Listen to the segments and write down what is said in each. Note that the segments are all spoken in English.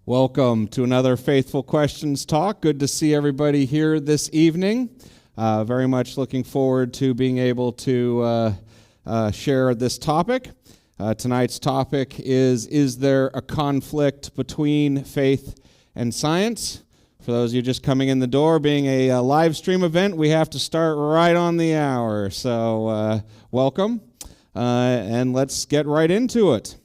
Welcome to another Faithful Questions talk. Good to see everybody here this evening. Very much looking forward to being able to share this topic. Tonight's topic is there a conflict between faith and science? For those of you just coming in the door, being a live stream event, we have to start right on the hour. So welcome, and let's get right into it.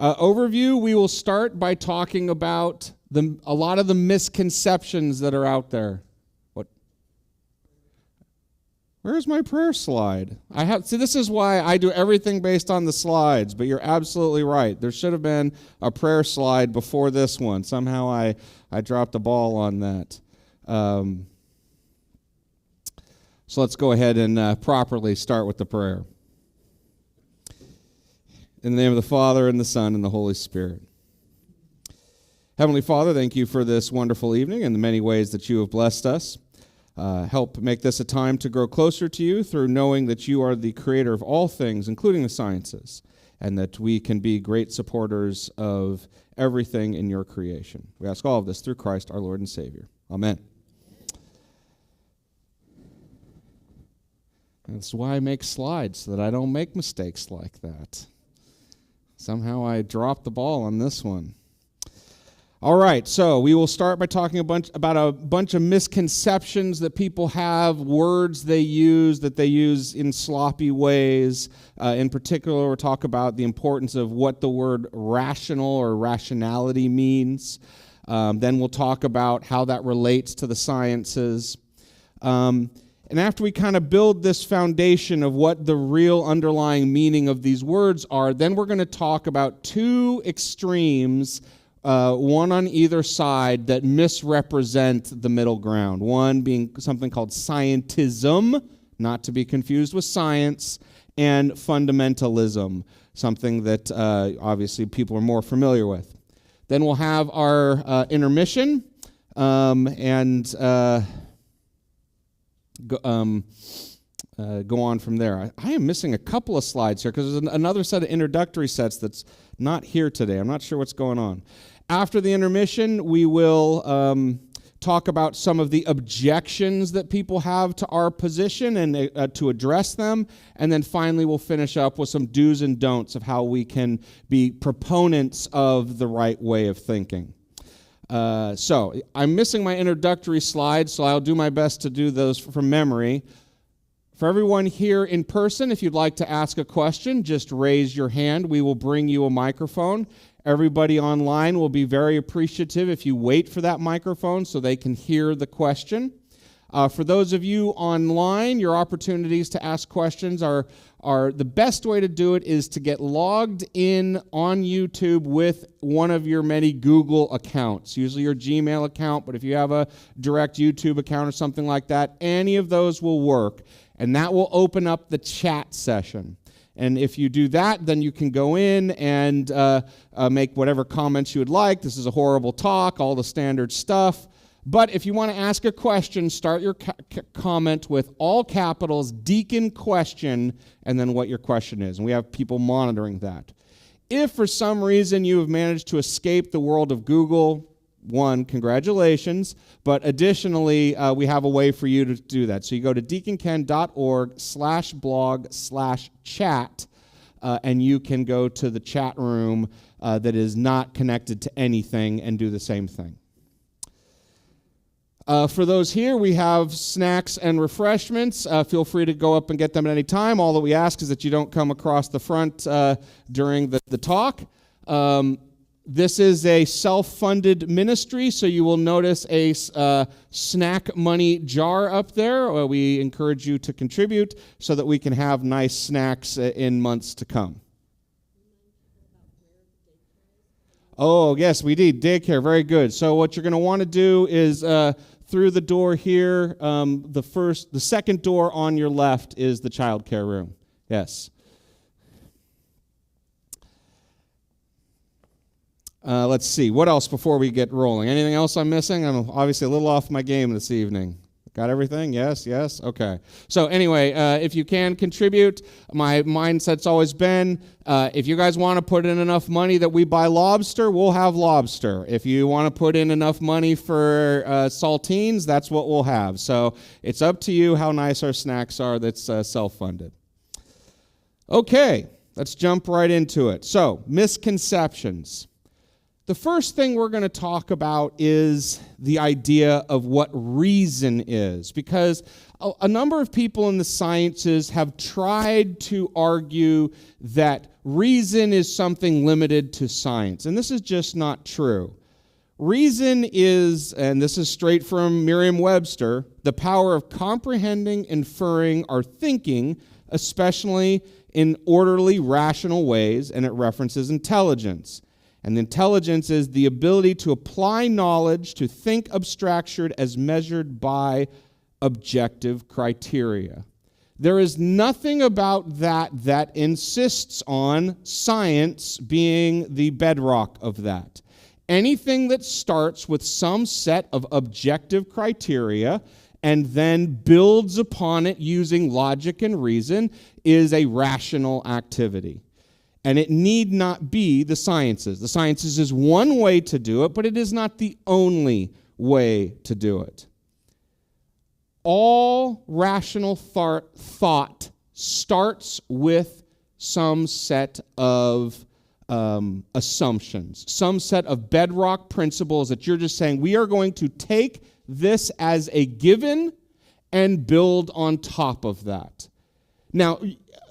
Overview, we will start by talking about a lot of the misconceptions that are out there. Where's my prayer slide? This is why I do everything based on the slides, but you're absolutely right. There should have been a prayer slide before this one. Somehow I dropped the ball on that. So let's go ahead and properly start with the prayer. In the name of the Father, and the Son, and the Holy Spirit. Heavenly Father, thank you for this wonderful evening and the many ways that you have blessed us. Help make this a time to grow closer to you through knowing that you are the creator of all things, including the sciences, and that we can be great supporters of everything in your creation. We ask all of this through Christ, our Lord and Savior. Amen. That's why I make slides, so that I don't make mistakes like that. Somehow I dropped the ball on this one. All right, so we will start by talking about a bunch of misconceptions that people have, words they use that they use in sloppy ways. In particular, we'll talk about the importance of what the word rational or rationality means. Then we'll talk about how that relates to the sciences. And after we kind of build this foundation of what the real underlying meaning of these words are, then we're going to talk about two extremes, one on either side, that misrepresent the middle ground. One being something called scientism, not to be confused with science, and fundamentalism, something that obviously people are more familiar with. Then we'll have our intermission, and go on from there. I am missing a couple of slides here because there's another set of introductory sets that's not here today. I'm not sure what's going on. After the intermission, we will talk about some of the objections that people have to our position and to address them. And then finally, we'll finish up with some do's and don'ts of how we can be proponents of the right way of thinking. So I'm missing my introductory slides, so I'll do my best to do those from memory. For everyone here in person, if you'd like to ask a question, just raise your hand. We will bring you a microphone. Everybody online will be very appreciative if you wait for that microphone so they can hear the question. For those of you online, your opportunities to ask questions are the best way to do it is to get logged in on YouTube with one of your many Google accounts, usually your Gmail account, but if you have a direct YouTube account or something like that, any of those will work, and that will open up the chat session. And if you do that, then you can go in and make whatever comments you would like. This is a horrible talk, all the standard stuff. But if you want to ask a question, start your comment with all capitals, Deacon Question, and then what your question is. And we have people monitoring that. If for some reason you have managed to escape the world of Google, one, congratulations. But additionally, we have a way for you to do that. So you go to deaconken.org/blog/chat, and you can go to the chat room that is not connected to anything and do the same thing. For those here, we have snacks and refreshments. Feel free to go up and get them at any time. All that we ask is that you don't come across the front during the talk. This is a self-funded ministry, so you will notice a snack money jar up there. We encourage you to contribute so that we can have nice snacks in months to come. Oh, yes, we did. Daycare, very good. So what you're going to want to do is through the door here, the second door on your left is the child care room. Yes. Let's see. What else before we get rolling? Anything else I'm missing? I'm obviously a little off my game this evening. Got everything? Yes, yes? Okay. So anyway, if you can contribute, my mindset's always been, if you guys want to put in enough money that we buy lobster, we'll have lobster. If you want to put in enough money for saltines, that's what we'll have. So it's up to you how nice our snacks are that's self-funded. Okay, let's jump right into it. So, misconceptions. The first thing we're going to talk about is the idea of what reason is, because a number of people in the sciences have tried to argue that reason is something limited to science, and this is just not true. Reason is, and this is straight from Merriam-Webster, the power of comprehending, inferring, or thinking, especially in orderly, rational ways, and it references intelligence. And intelligence is the ability to apply knowledge, to think abstracted as measured by objective criteria. There is nothing about that insists on science being the bedrock of that. Anything that starts with some set of objective criteria and then builds upon it using logic and reason is a rational activity. And it need not be the sciences. The sciences is one way to do it, but it is not the only way to do it. All rational thought starts with some set of assumptions, some set of bedrock principles that you're just saying, we are going to take this as a given and build on top of that. Now,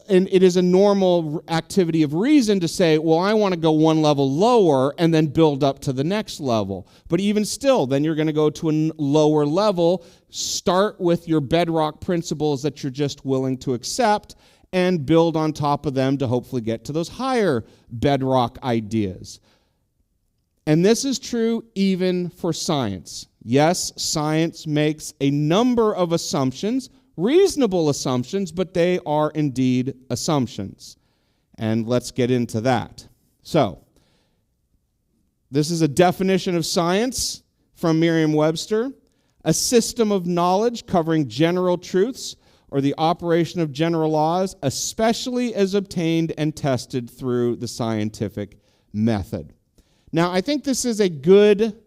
and it is a normal activity of reason to say, well, I want to go one level lower and then build up to the next level. But even still, then you're going to go to a lower level, start with your bedrock principles that you're just willing to accept, and build on top of them to hopefully get to those higher bedrock ideas. And this is true even for science. Yes, science makes a number of assumptions, reasonable assumptions, but they are indeed assumptions. And let's get into that. So, this is a definition of science from Merriam-Webster: a system of knowledge covering general truths or the operation of general laws, especially as obtained and tested through the scientific method. Now, I think this is a good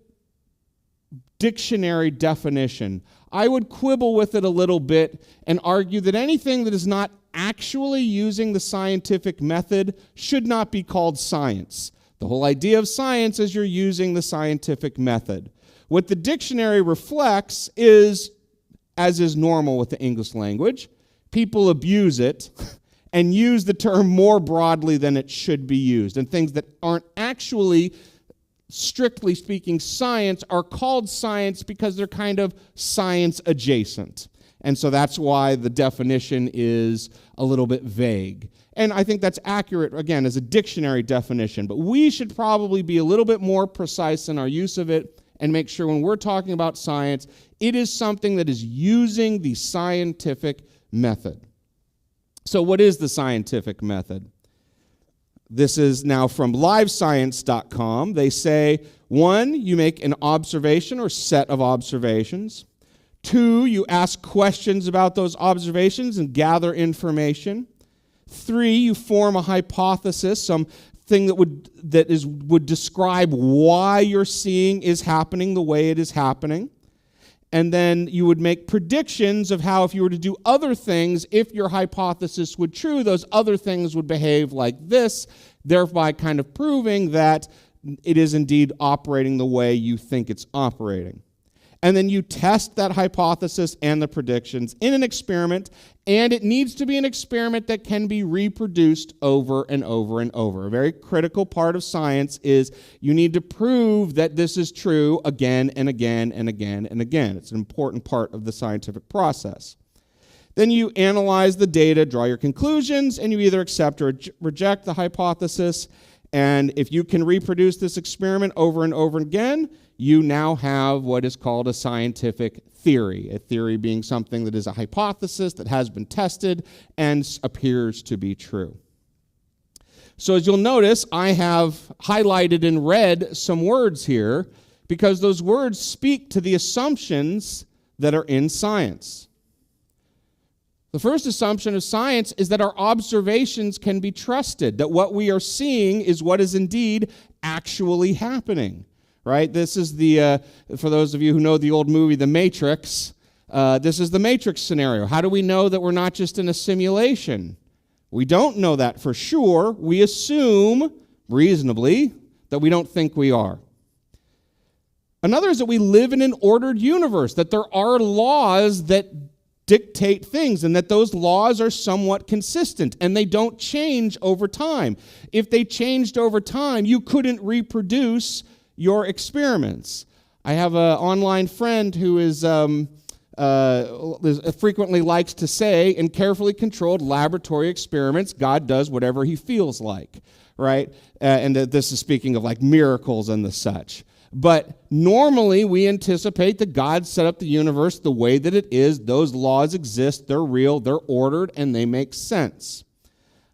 dictionary definition. I would quibble with it a little bit and argue that anything that is not actually using the scientific method should not be called science. The whole idea of science is you're using the scientific method. What the dictionary reflects is, as is normal with the English language, people abuse it and use the term more broadly than it should be used. And things that aren't actually, strictly speaking, science are called science because they're kind of science adjacent. And so that's why the definition is a little bit vague. And I think that's accurate, again, as a dictionary definition. But we should probably be a little bit more precise in our use of it and make sure when we're talking about science, it is something that is using the scientific method. So what is the scientific method? This is now from livescience.com. They say, 1, you make an observation or set of observations. 2, you ask questions about those observations and gather information. 3, you form a hypothesis, something that would describe why you're seeing is happening the way it is happening. And then you would make predictions of how, if you were to do other things, if your hypothesis would true, those other things would behave like this, thereby kind of proving that it is indeed operating the way you think it's operating. And then you test that hypothesis and the predictions in an experiment, and it needs to be an experiment that can be reproduced over and over and over. A very critical part of science is you need to prove that this is true again and again and again and again. It's an important part of the scientific process. Then you analyze the data, draw your conclusions, and you either accept or reject the hypothesis. And if you can reproduce this experiment over and over again, you now have what is called a scientific theory. A theory being something that is a hypothesis that has been tested and appears to be true. So as you'll notice, I have highlighted in red some words here because those words speak to the assumptions that are in science. The first assumption of science is that our observations can be trusted, that what we are seeing is what is indeed actually happening, right? This is for those of you who know the old movie, The Matrix, this is the Matrix scenario. How do we know that we're not just in a simulation? We don't know that for sure. We assume, reasonably, that we don't think we are. Another is that we live in an ordered universe, that there are laws that dictate things, and that those laws are somewhat consistent, and they don't change over time. If they changed over time, you couldn't reproduce your experiments. I have an online friend who frequently likes to say, in carefully controlled laboratory experiments, God does whatever he feels like, right? And this is speaking of like miracles and the such. But normally we anticipate that God set up the universe the way that it is. Those laws exist, they're real, they're ordered, and they make sense.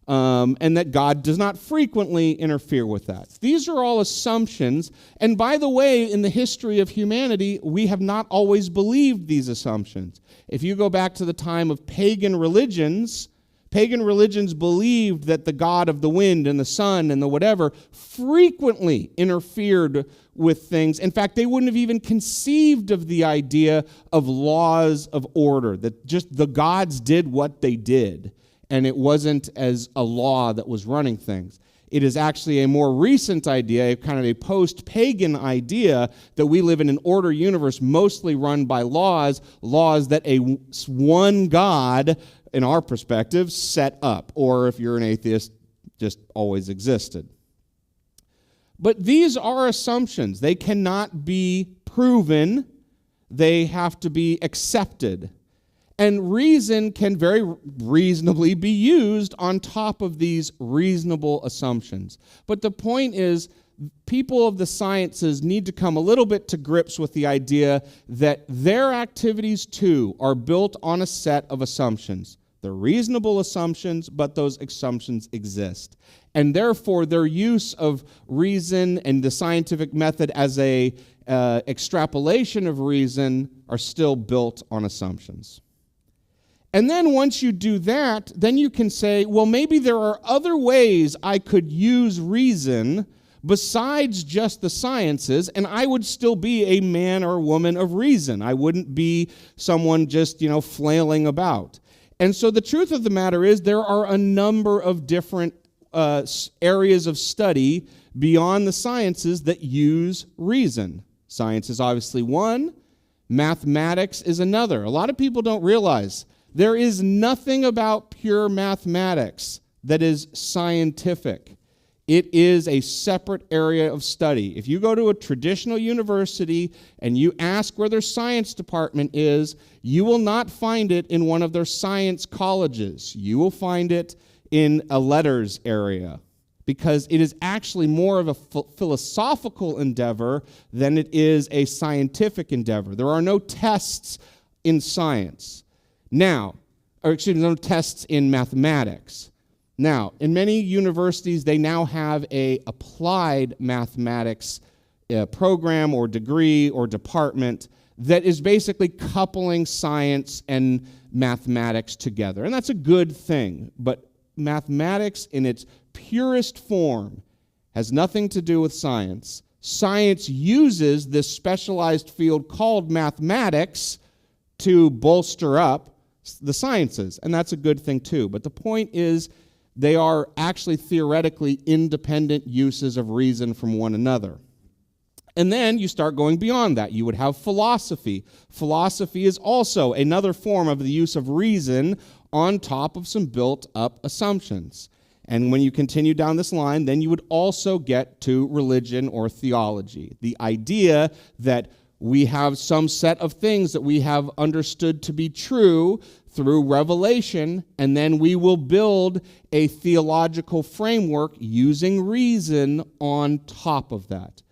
And that God does not frequently interfere with that. These are all assumptions. And by the way, in the history of humanity, we have not always believed these assumptions. If you go back to the time of pagan religions believed that the god of the wind and the sun and the whatever frequently interfered with things. In fact, they wouldn't have even conceived of the idea of laws of order, that just the gods did what they did, and it wasn't as a law that was running things. It is actually a more recent idea, kind of a post-pagan idea, that we live in an order universe mostly run by laws that one God, in our perspective, set up, or if you're an atheist, just always existed. But these are assumptions. They cannot be proven. They have to be accepted. And reason can very reasonably be used on top of these reasonable assumptions. But the point is, people of the sciences need to come a little bit to grips with the idea that their activities too are built on a set of assumptions. They're reasonable assumptions, but those assumptions exist. And therefore, their use of reason and the scientific method as a extrapolation of reason are still built on assumptions. And then once you do that, then you can say, well, maybe there are other ways I could use reason besides just the sciences, and I would still be a man or woman of reason. I wouldn't be someone just, flailing about. And so the truth of the matter is there are a number of different areas of study beyond the sciences that use reason. Science is obviously one. Mathematics is another. A lot of people don't realize there is nothing about pure mathematics that is scientific. It is a separate area of study. If you go to a traditional university and you ask where their science department is, you will not find it in one of their science colleges. You will find it in a letters area, because it is actually more of a philosophical endeavor than it is a scientific endeavor. There are no tests in science. No tests in mathematics. Now, in many universities, they now have an applied mathematics program or degree or department that is basically coupling science and mathematics together. And that's a good thing. But mathematics in its purest form has nothing to do with science. Science uses this specialized field called mathematics to bolster up the sciences, and that's a good thing too. But the point is, they are actually theoretically independent uses of reason from one another. And then you start going beyond that. You would have philosophy. Philosophy is also another form of the use of reason on top of some built-up assumptions. And when you continue down this line, then you would also get to religion or theology. The idea that we have some set of things that we have understood to be true through revelation, and then we will build a theological framework using reason on top of that.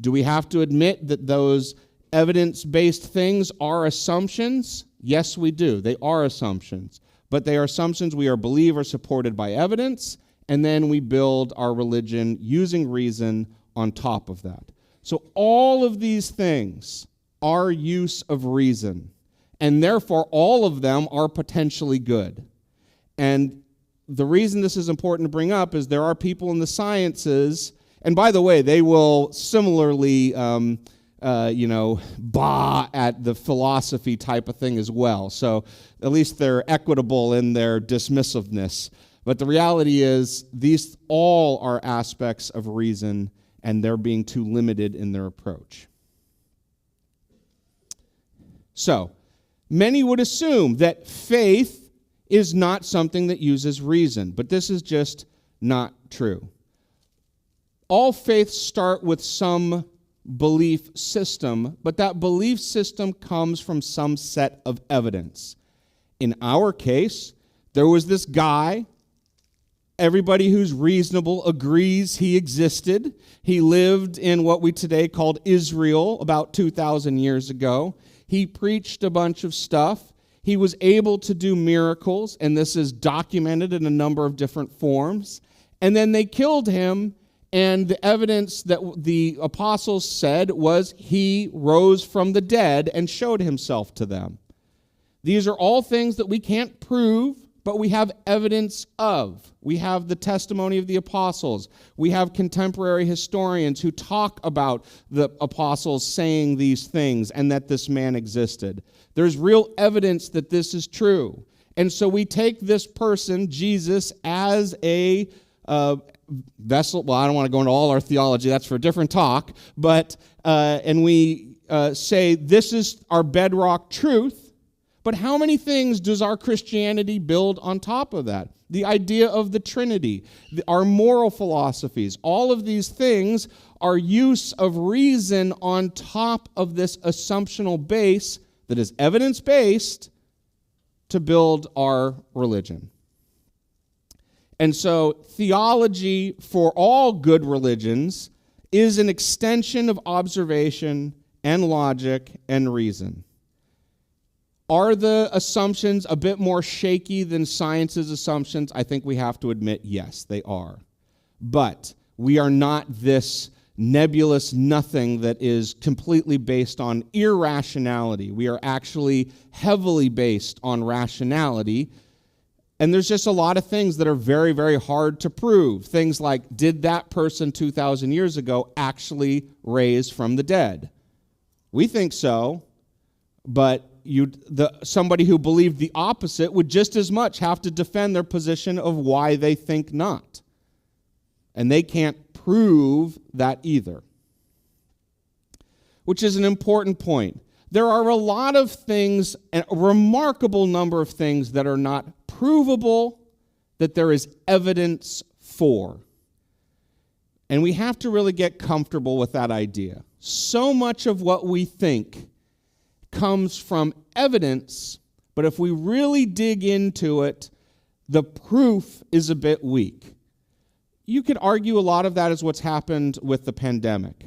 Do we have to admit that those evidence-based things are assumptions? Yes, we do. They are assumptions. But they are assumptions we believe are supported by evidence, and then we build our religion using reason on top of that. So all of these things are use of reason. and therefore all of them are potentially good. And the reason this is important to bring up is there are people in the sciences, and by the way, they will similarly bah at the philosophy type of thing as well. So at least they're equitable in their dismissiveness. But the reality is these all are aspects of reason, and they're being too limited in their approach. So many would assume that faith is not something that uses reason, but this is just not true. All faiths start with some belief system, but that belief system comes from some set of evidence. In our case, there was this guy. Everybody who's reasonable agrees he existed. He lived in what we today called Israel about 2,000 years ago. He preached a bunch of stuff. He was able to do miracles, and this is documented in a number of different forms. And then they killed him, and the evidence that the apostles said was he rose from the dead and showed himself to them. These are all things that we can't prove, but we have evidence of. We have the testimony of the apostles. We have contemporary historians who talk about the apostles saying these things and that this man existed. There's real evidence that this is true. And so we take this person, Jesus, as a vessel. Well, I don't want to go into all our theology. That's for a different talk. But, and we say this is our bedrock truth. But how many things does our Christianity build on top of that? The idea of the Trinity, our moral philosophies, all of these things are use of reason on top of this assumptional base that is evidence-based to build our religion. And so theology for all good religions is an extension of observation and logic and reason. Are the assumptions a bit more shaky than science's assumptions? I think we have to admit, yes, they are. But we are not this nebulous nothing that is completely based on irrationality. We are actually heavily based on rationality. And there's just a lot of things that are very, very hard to prove. Things like, did that person 2,000 years ago actually raise from the dead? We think so, but somebody who believed the opposite would just as much have to defend their position of why they think not. And they can't prove that either. Which is an important point. There are a lot of things, a remarkable number of things that are not provable, that there is evidence for. And we have to really get comfortable with that idea. So much of what we think comes from evidence, but if we really dig into it, the proof is a bit weak. You could argue a lot of that is what's happened with the pandemic.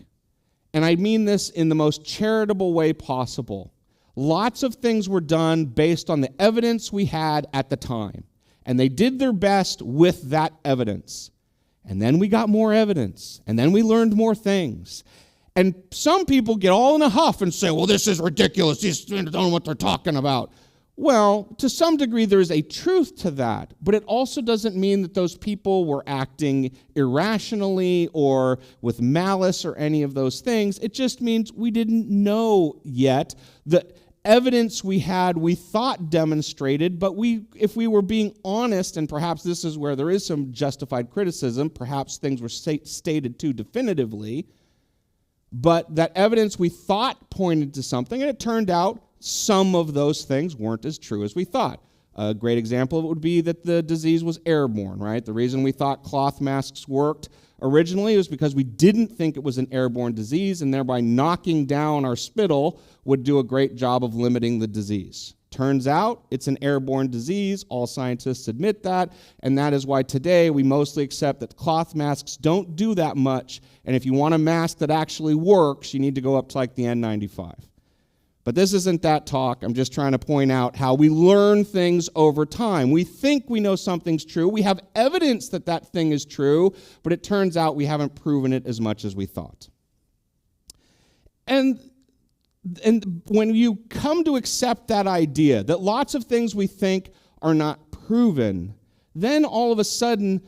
And I mean this in the most charitable way possible. Lots of things were done based on the evidence we had at the time. And they did their best with that evidence. And then we got more evidence. And then we learned more things. And some people get all in a huff and say, well, this is ridiculous. These don't know what they're talking about. Well, to some degree, there is a truth to that. But it also doesn't mean that those people were acting irrationally or with malice or any of those things. It just means we didn't know yet. The evidence we had, we thought demonstrated, but if we were being honest, and perhaps this is where there is some justified criticism, perhaps things were stated too definitively, but that evidence we thought pointed to something, and it turned out some of those things weren't as true as we thought. A great example of it would be that the disease was airborne, right? The reason we thought cloth masks worked originally was because we didn't think it was an airborne disease, and thereby knocking down our spittle would do a great job of limiting the disease. Turns out it's an airborne disease. All scientists admit that, and that is why today we mostly accept that cloth masks don't do that much, and if you want a mask that actually works, you need to go up to like the N95. But this isn't that talk. I'm just trying to point out how we learn things over time. We think we know something's true. We have evidence that that thing is true, but it turns out we haven't proven it as much as we thought. And And when you come to accept that idea that lots of things we think are not proven, then all of a sudden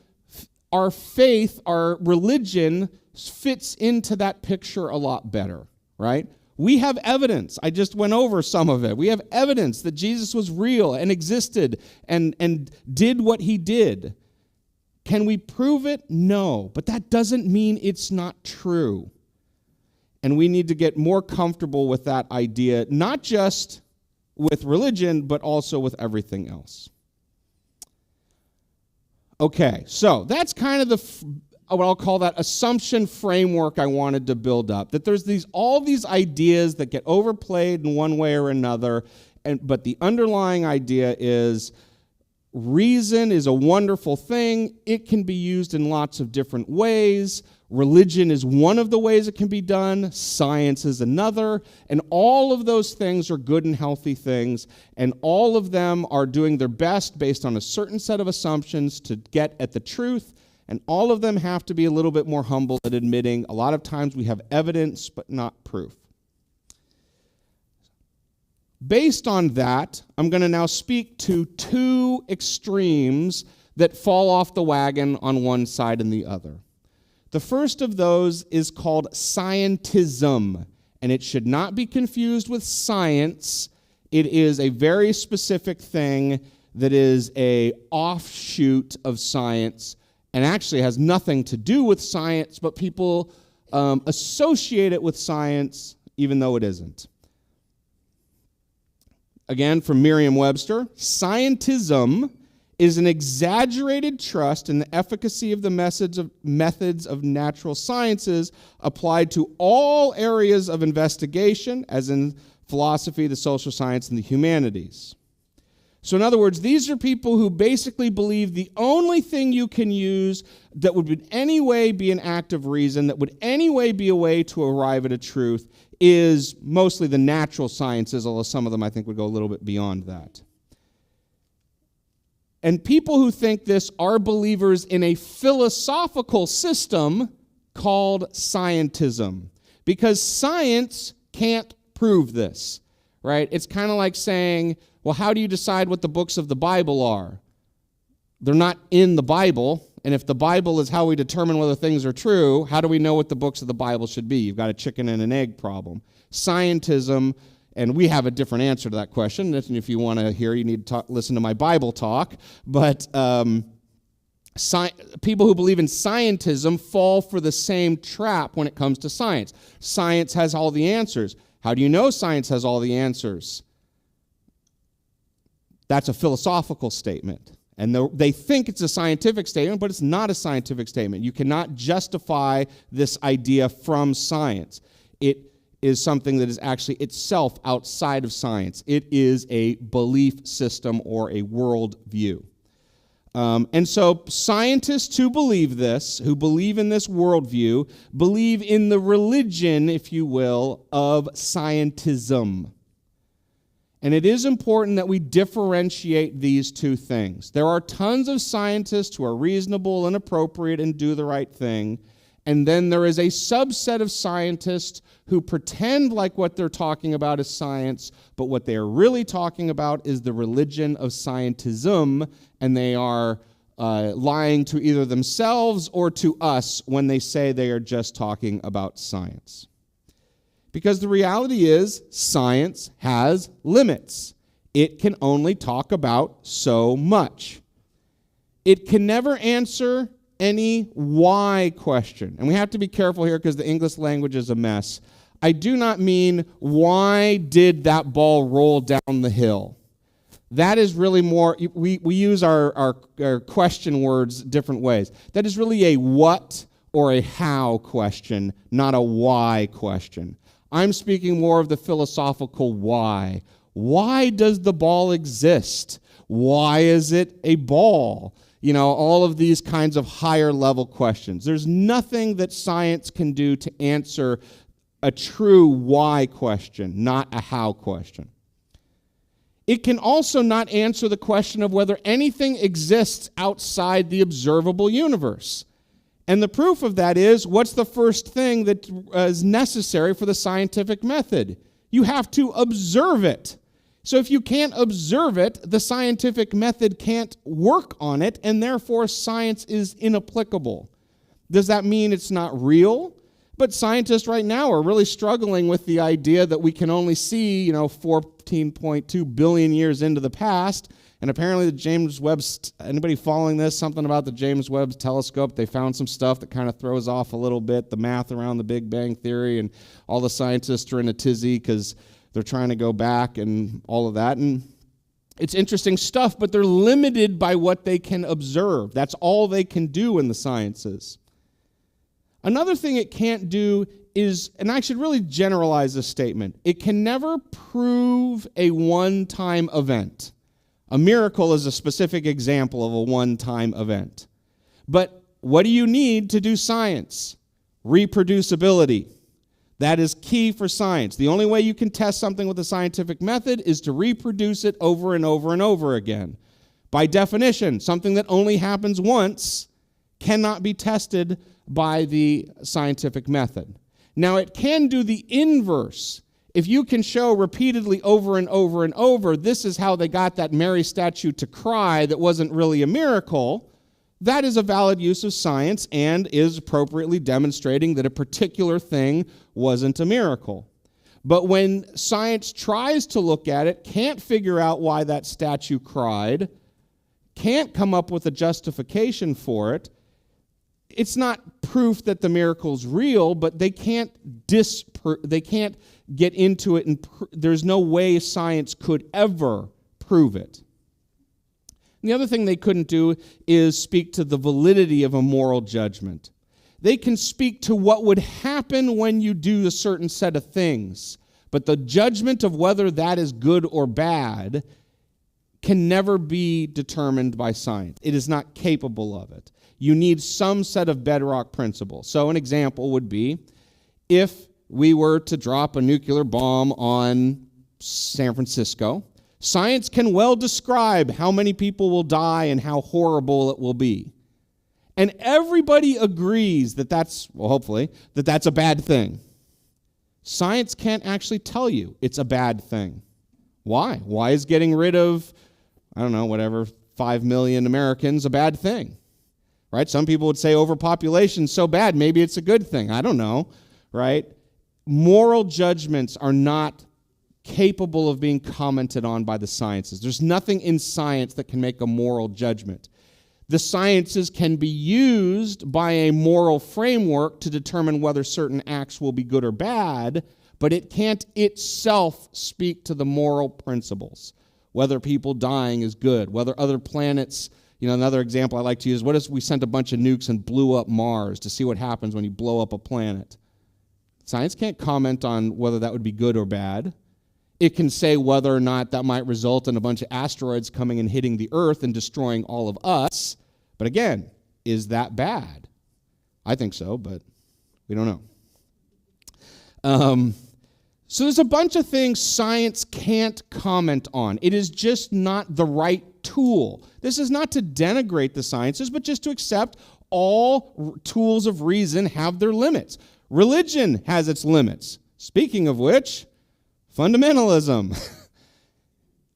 our faith, our religion fits into that picture a lot better, right? We have evidence. I just went over some of it. We have evidence that Jesus was real and existed and did what he did. Can we prove it? No, but that doesn't mean it's not true. And we need to get more comfortable with that idea, not just with religion, but also with everything else. Okay, so that's kind of what I'll call that assumption framework I wanted to build up. That there's all these ideas that get overplayed in one way or another, but the underlying idea is reason is a wonderful thing. It can be used in lots of different ways. Religion is one of the ways it can be done. Science is another. And all of those things are good and healthy things. And all of them are doing their best based on a certain set of assumptions to get at the truth. And all of them have to be a little bit more humble at admitting a lot of times we have evidence but not proof. Based on that, I'm going to now speak to two extremes that fall off the wagon on one side and the other. The first of those is called scientism, and it should not be confused with science. It is a very specific thing that is an offshoot of science and actually has nothing to do with science, but people associate it with science even though it isn't. Again, from Merriam-Webster, scientism is an exaggerated trust in the efficacy of the methods of natural sciences applied to all areas of investigation, as in philosophy, the social science, and the humanities. So in other words, these are people who basically believe the only thing you can use that would in any way be an act of reason, that would any way be a way to arrive at a truth, is mostly the natural sciences, although some of them I think would go a little bit beyond that. And people who think this are believers in a philosophical system called scientism, because science can't prove this, right? It's kind of like saying, well, how do you decide what the books of the Bible are? They're not in the Bible, and if the Bible is how we determine whether things are true, how do we know what the books of the Bible should be? You've got a chicken and an egg problem. Scientism, and we have a different answer to that question, and if you want to hear, you need to listen to my Bible talk, but people who believe in scientism fall for the same trap when it comes to science. Science has all the answers. How do you know science has all the answers? That's a philosophical statement. And they think it's a scientific statement, but it's not a scientific statement. You cannot justify this idea from science. It is something that is actually itself outside of science. It is a belief system or a world view. And so scientists who believe this, who believe in this worldview, believe in the religion, if you will, of scientism. And it is important that we differentiate these two things. There are tons of scientists who are reasonable and appropriate and do the right thing. And then there is a subset of scientists who pretend like what they're talking about is science, but what they are really talking about is the religion of scientism, and they are lying to either themselves or to us when they say they are just talking about science. Because the reality is, science has limits. It can only talk about so much. It can never answer any why question. And we have to be careful here because the English language is a mess. I do not mean, why did that ball roll down the hill? That is really more, we use our question words different ways. That is really a what or a how question, not a why question. I'm speaking more of the philosophical why. Why does the ball exist? Why is it a ball? You know, all of these kinds of higher level questions. There's nothing that science can do to answer a true why question, not a how question. It can also not answer the question of whether anything exists outside the observable universe. And the proof of that is, what's the first thing that is necessary for the scientific method? You have to observe it. So if you can't observe it, the scientific method can't work on it, and therefore science is inapplicable. Does that mean it's not real? But scientists right now are really struggling with the idea that we can only see, 14.2 billion years into the past. And apparently the James Webb, anybody following this, something about the James Webb telescope, they found some stuff that kind of throws off a little bit the math around the Big Bang Theory, and all the scientists are in a tizzy because they're trying to go back and all of that. And it's interesting stuff, but they're limited by what they can observe. That's all they can do in the sciences. Another thing it can't do is, and I should really generalize this statement, it can never prove a one-time event. A miracle is a specific example of a one-time event. But what do you need to do science? Reproducibility. That is key for science. The only way you can test something with a scientific method is to reproduce it over and over and over again. By definition, something that only happens once cannot be tested by the scientific method. Now, it can do the inverse. If you can show repeatedly over and over and over, this is how they got that Mary statue to cry that wasn't really a miracle, that is a valid use of science and is appropriately demonstrating that a particular thing wasn't a miracle. But when science tries to look at it, can't figure out why that statue cried, can't come up with a justification for it, it's not proof that the miracle's real, but they can't get into it, and there's no way science could ever prove it. And the other thing they couldn't do is speak to the validity of a moral judgment. They can speak to what would happen when you do a certain set of things, but the judgment of whether that is good or bad can never be determined by science. It is not capable of it. You need some set of bedrock principles. So an example would be if we were to drop a nuclear bomb on San Francisco, science can well describe how many people will die and how horrible it will be. And everybody agrees that hopefully, that's a bad thing. Science can't actually tell you it's a bad thing. Why? Why is getting rid of, 5 million Americans a bad thing? Right? Some people would say overpopulation's so bad, maybe it's a good thing. I don't know, right? Moral judgments are not capable of being commented on by the sciences. There's nothing in science that can make a moral judgment. The sciences can be used by a moral framework to determine whether certain acts will be good or bad, but it can't itself speak to the moral principles. Whether people dying is good, whether other planets, another example I like to use, what if we sent a bunch of nukes and blew up Mars to see what happens when you blow up a planet? Science can't comment on whether that would be good or bad. It can say whether or not that might result in a bunch of asteroids coming and hitting the Earth and destroying all of us. But again, is that bad? I think so, but we don't know. So there's a bunch of things science can't comment on. It is just not the right tool. This is not to denigrate the sciences, but just to accept all tools of reason have their limits. Religion has its limits. Speaking of which, fundamentalism.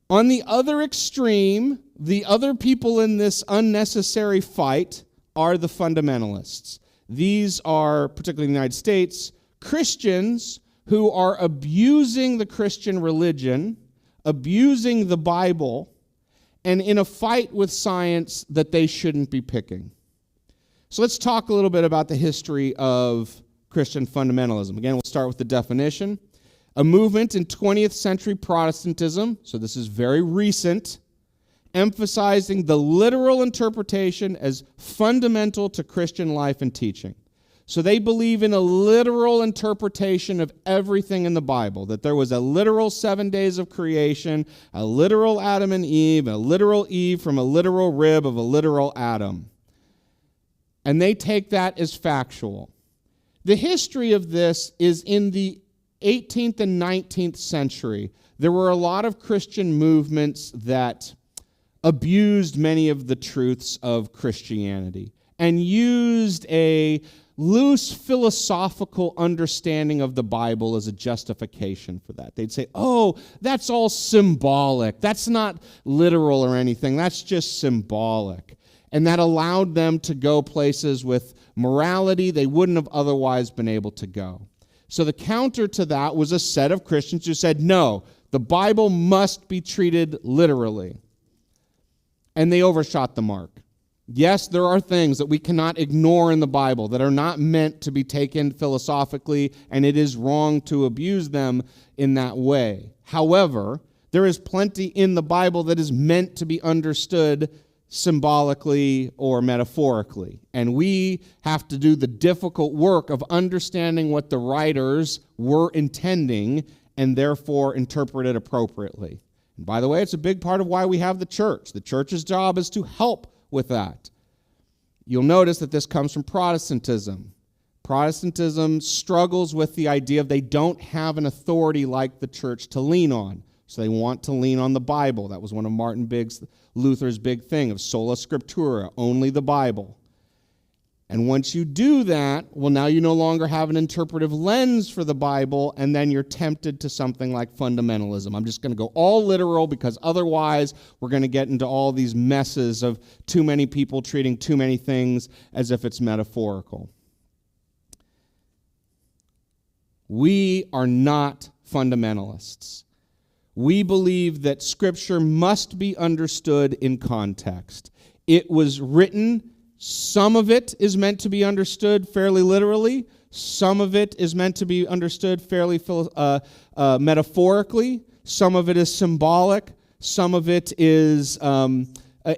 On the other extreme, the other people in this unnecessary fight are the fundamentalists. These are, particularly in the United States, Christians who are abusing the Christian religion, abusing the Bible, and in a fight with science that they shouldn't be picking. So let's talk a little bit about the history of Christian fundamentalism. Again, we'll start with the definition. A movement in 20th century Protestantism, so this is very recent, emphasizing the literal interpretation as fundamental to Christian life and teaching. So they believe in a literal interpretation of everything in the Bible, that there was a literal 7 days of creation, a literal Adam and Eve, a literal Eve from a literal rib of a literal Adam. And they take that as factual. The history of this is in the 18th and 19th century. There were a lot of Christian movements that abused many of the truths of Christianity and used a loose philosophical understanding of the Bible as a justification for that. They'd say, oh, that's all symbolic. That's not literal or anything. That's just symbolic. And that allowed them to go places with morality they wouldn't have otherwise been able to go. So the counter to that was a set of Christians who said, no, the Bible must be treated literally. And they overshot the mark. Yes, there are things that we cannot ignore in the Bible that are not meant to be taken philosophically, and it is wrong to abuse them in that way. However, there is plenty in the Bible that is meant to be understood symbolically or metaphorically. And we have to do the difficult work of understanding what the writers were intending and therefore interpret it appropriately. And by the way, it's a big part of why we have the church. The church's job is to help with that. You'll notice that this comes from Protestantism. Protestantism struggles with the idea of they don't have an authority like the church to lean on. So they want to lean on the Bible. That was one of Martin Luther's big thing of sola scriptura, only the Bible. And once you do that, well, now you no longer have an interpretive lens for the Bible, and then you're tempted to something like fundamentalism. I'm just going to go all literal because otherwise we're going to get into all these messes of too many people treating too many things as if it's metaphorical. We are not fundamentalists. We believe that Scripture must be understood in context. It was written. Some of it is meant to be understood fairly literally. Some of it is meant to be understood fairly metaphorically. Some of it is symbolic. Some of it is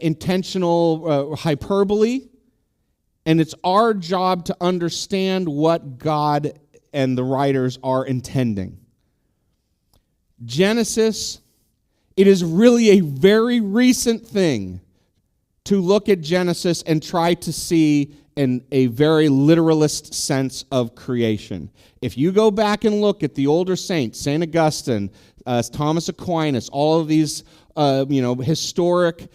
intentional hyperbole. And it's our job to understand what God and the writers are intending. Genesis, it is really a very recent thing to look at Genesis and try to see in a very literalist sense of creation. If you go back and look at the older saints, St. Augustine, Thomas Aquinas, all of these historic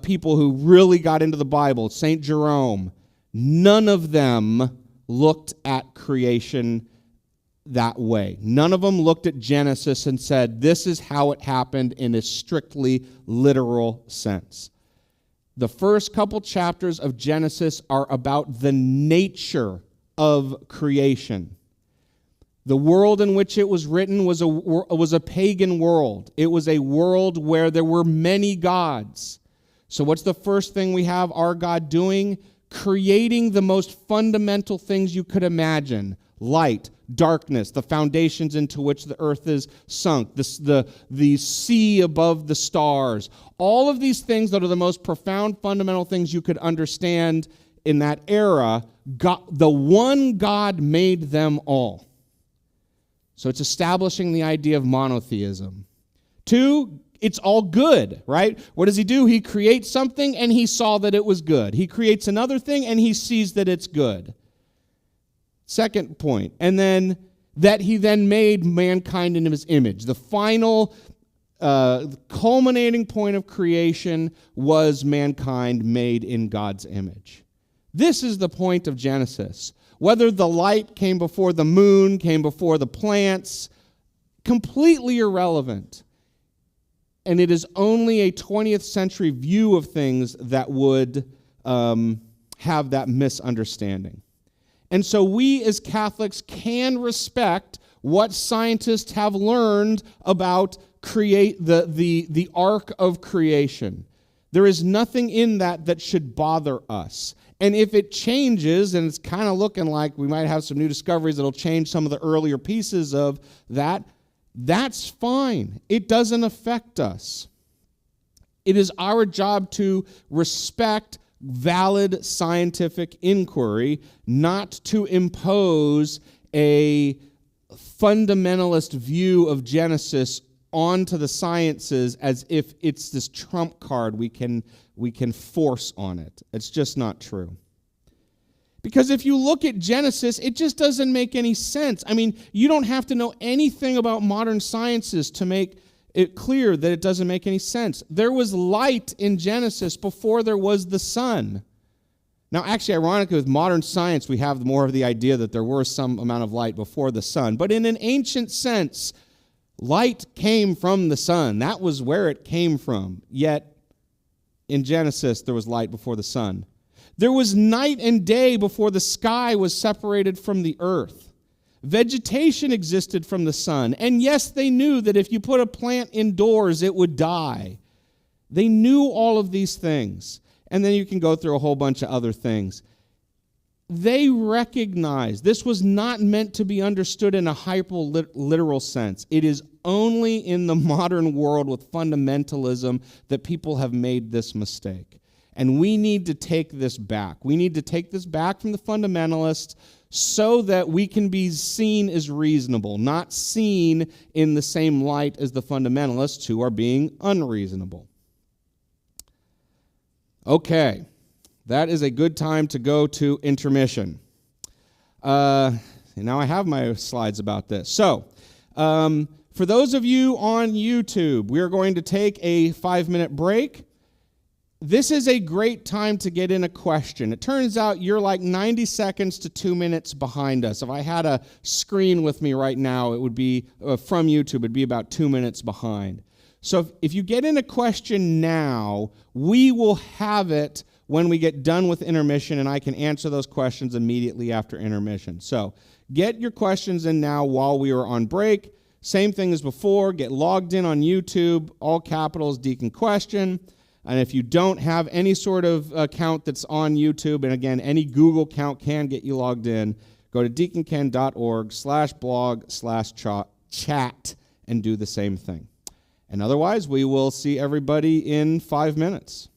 people who really got into the Bible, St. Jerome, none of them looked at creation that way. None of them looked at Genesis and said, this is how it happened in a strictly literal sense. The first couple chapters of Genesis are about the nature of creation. The world in which it was written was a pagan world. It was a world where there were many gods. So what's the first thing we have our God doing? Creating the most fundamental things you could imagine. Light, darkness, the foundations into which the earth is sunk, the sea above the stars. All of these things that are the most profound, fundamental things you could understand in that era, the one God made them all. So it's establishing the idea of monotheism. 2, it's all good, right? What does he do? He creates something and he saw that it was good. He creates another thing and he sees that it's good. Second point, and then that he then made mankind in his image. The final culminating point of creation was mankind made in God's image. This is the point of Genesis. Whether the light came before the moon, came before the plants, completely irrelevant. And it is only a 20th century view of things that would have that misunderstanding. And so we as Catholics can respect what scientists have learned about the arc of creation. There is nothing in that should bother us. And if it changes, and it's kind of looking like we might have some new discoveries that'll change some of the earlier pieces of that, that's fine. It doesn't affect us. It is our job to respect valid scientific inquiry, not to impose a fundamentalist view of Genesis onto the sciences as if it's this trump card we can force on it. It's just not true. Because if you look at Genesis, it just doesn't make any sense. I mean, you don't have to know anything about modern sciences to make it clear that it doesn't make any sense. There was light in Genesis before there was the sun. Now, actually, ironically, with modern science, we have more of the idea that there was some amount of light before the sun. But in an ancient sense, light came from the sun. That was where it came from. Yet, in Genesis, there was light before the sun. There was night and day before the sky was separated from the earth. Vegetation existed from the sun. And yes, they knew that if you put a plant indoors, it would die. They knew all of these things. And then you can go through a whole bunch of other things. They recognized this was not meant to be understood in a hyper-literal sense. It is only in the modern world with fundamentalism that people have made this mistake. And we need to take this back. We need to take this back from the fundamentalists so that we can be seen as reasonable, not seen in the same light as the fundamentalists who are being unreasonable. Okay, that is a good time to go to intermission. Now I have my slides about this. So, for those of you on YouTube, we are going to take a 5-minute break. This is a great time to get in a question. It turns out you're like 90 seconds to 2 minutes behind us. If I had a screen with me right now, it would be, from YouTube, it would be about 2 minutes behind. So if you get in a question now, we will have it when we get done with intermission, and I can answer those questions immediately after intermission. So get your questions in now while we are on break. Same thing as before. Get logged in on YouTube, all capitals, Deacon Question. And if you don't have any sort of account that's on YouTube, and again, any Google account can get you logged in, go to deaconken.org/blog/chat and do the same thing. And otherwise, we will see everybody in 5 minutes.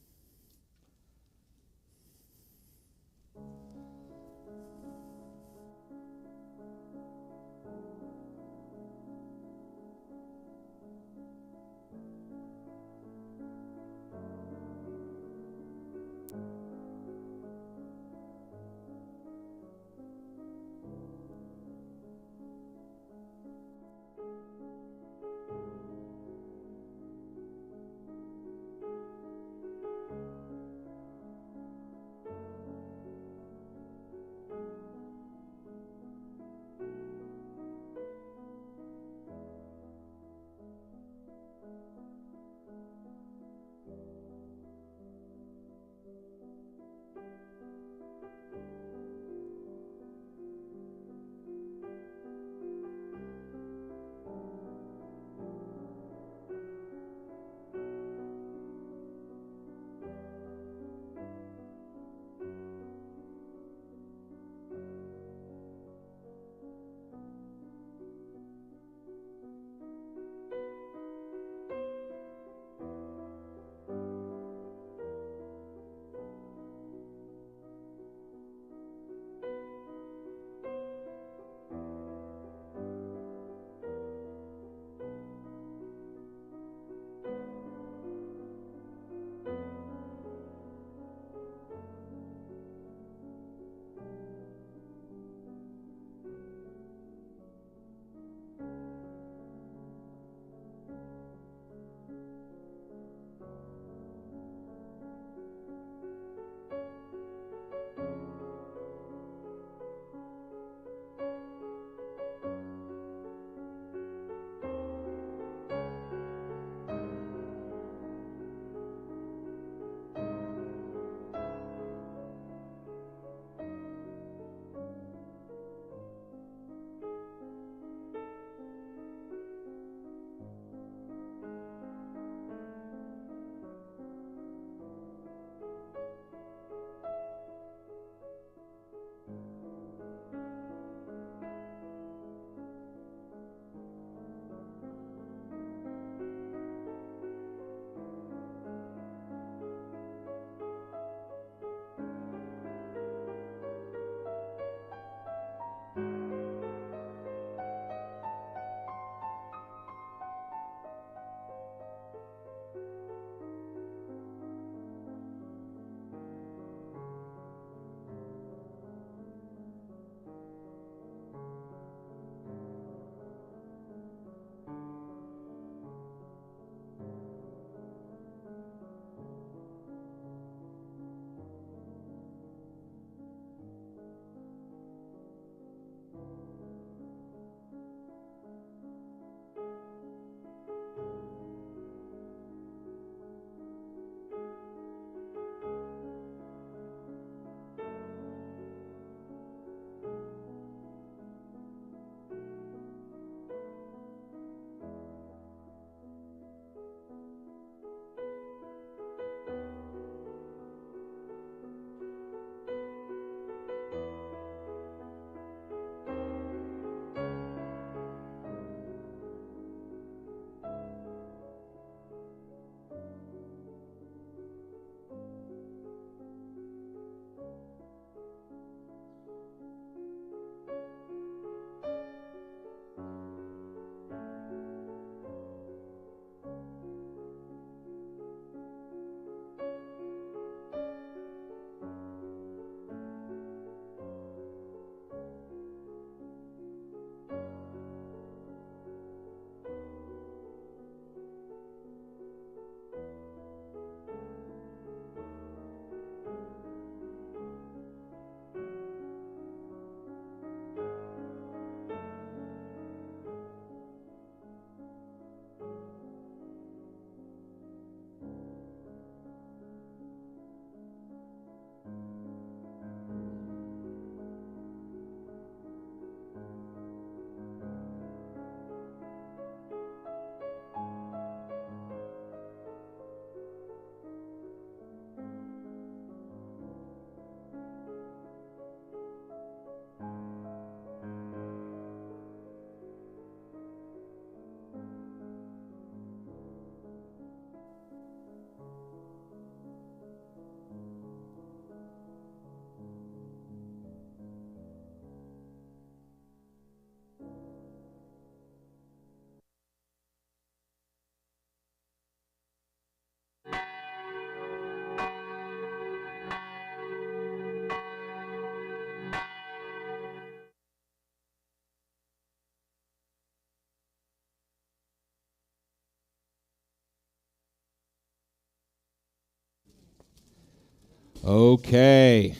Okay.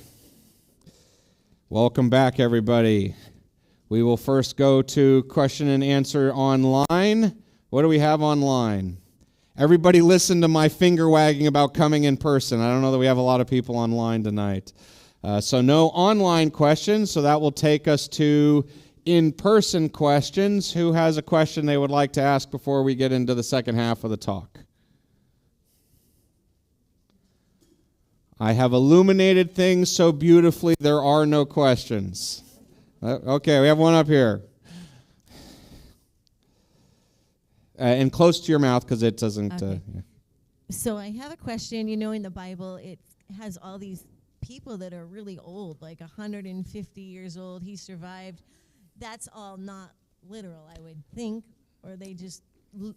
Welcome back, everybody. We will first go to question and answer online. What do we have online? Everybody listen to my finger wagging about coming in person. I don't know that we have a lot of people online tonight. So no online questions, so that will take us to in-person questions. Who has a question they would like to ask before we get into the second half of the talk? I have illuminated things so beautifully there are no questions. Okay, we have one up here. And close to your mouth because it doesn't... Okay. So I have a question. You know, in the Bible, it has all these people that are really old, like 150 years old. He survived. That's all not literal, I would think, or they just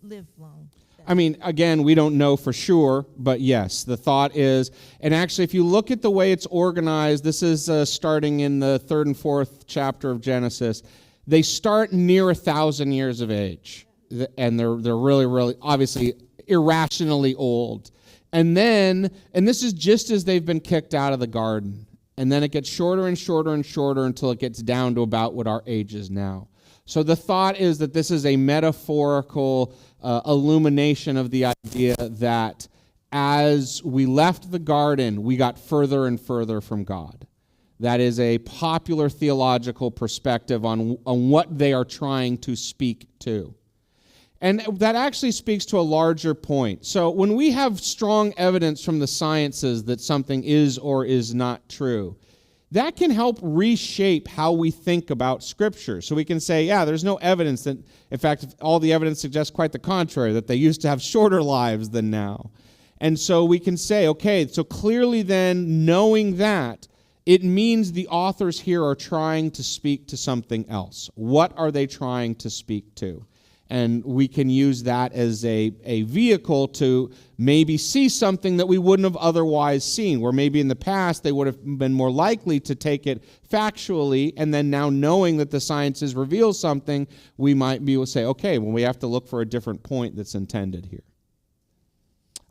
live long. I mean, again, we don't know for sure, but yes, the thought is, and actually if you look at the way it's organized, this is starting in the 3rd and 4th chapter of Genesis, they start near 1,000 years of age, and they're really, really, obviously, irrationally old. And this is just as they've been kicked out of the garden, and then it gets shorter and shorter and shorter until it gets down to about what our age is now. So the thought is that this is a metaphorical illumination of the idea that as we left the garden, we got further and further from God. That is a popular theological perspective on what they are trying to speak to. And that actually speaks to a larger point. So when we have strong evidence from the sciences that something is or is not true, that can help reshape how we think about Scripture. So we can say, yeah, there's no evidence that, in fact, all the evidence suggests quite the contrary, that they used to have shorter lives than now. And so we can say, okay, so clearly then, knowing that, it means the authors here are trying to speak to something else. What are they trying to speak to? And we can use that as a vehicle to maybe see something that we wouldn't have otherwise seen, where maybe in the past they would have been more likely to take it factually, and then now knowing that the sciences reveal something, we might be able to say, okay, well, we have to look for a different point that's intended here.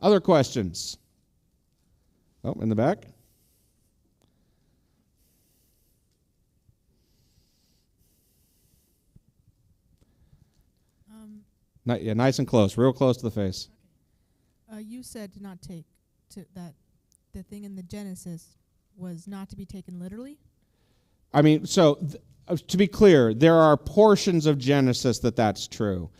Other questions? Oh, in the back? Yeah, nice and close, real close to the face. You said to not take that the thing in the Genesis was not to be taken literally? I mean, so to be clear, there are portions of Genesis that's true.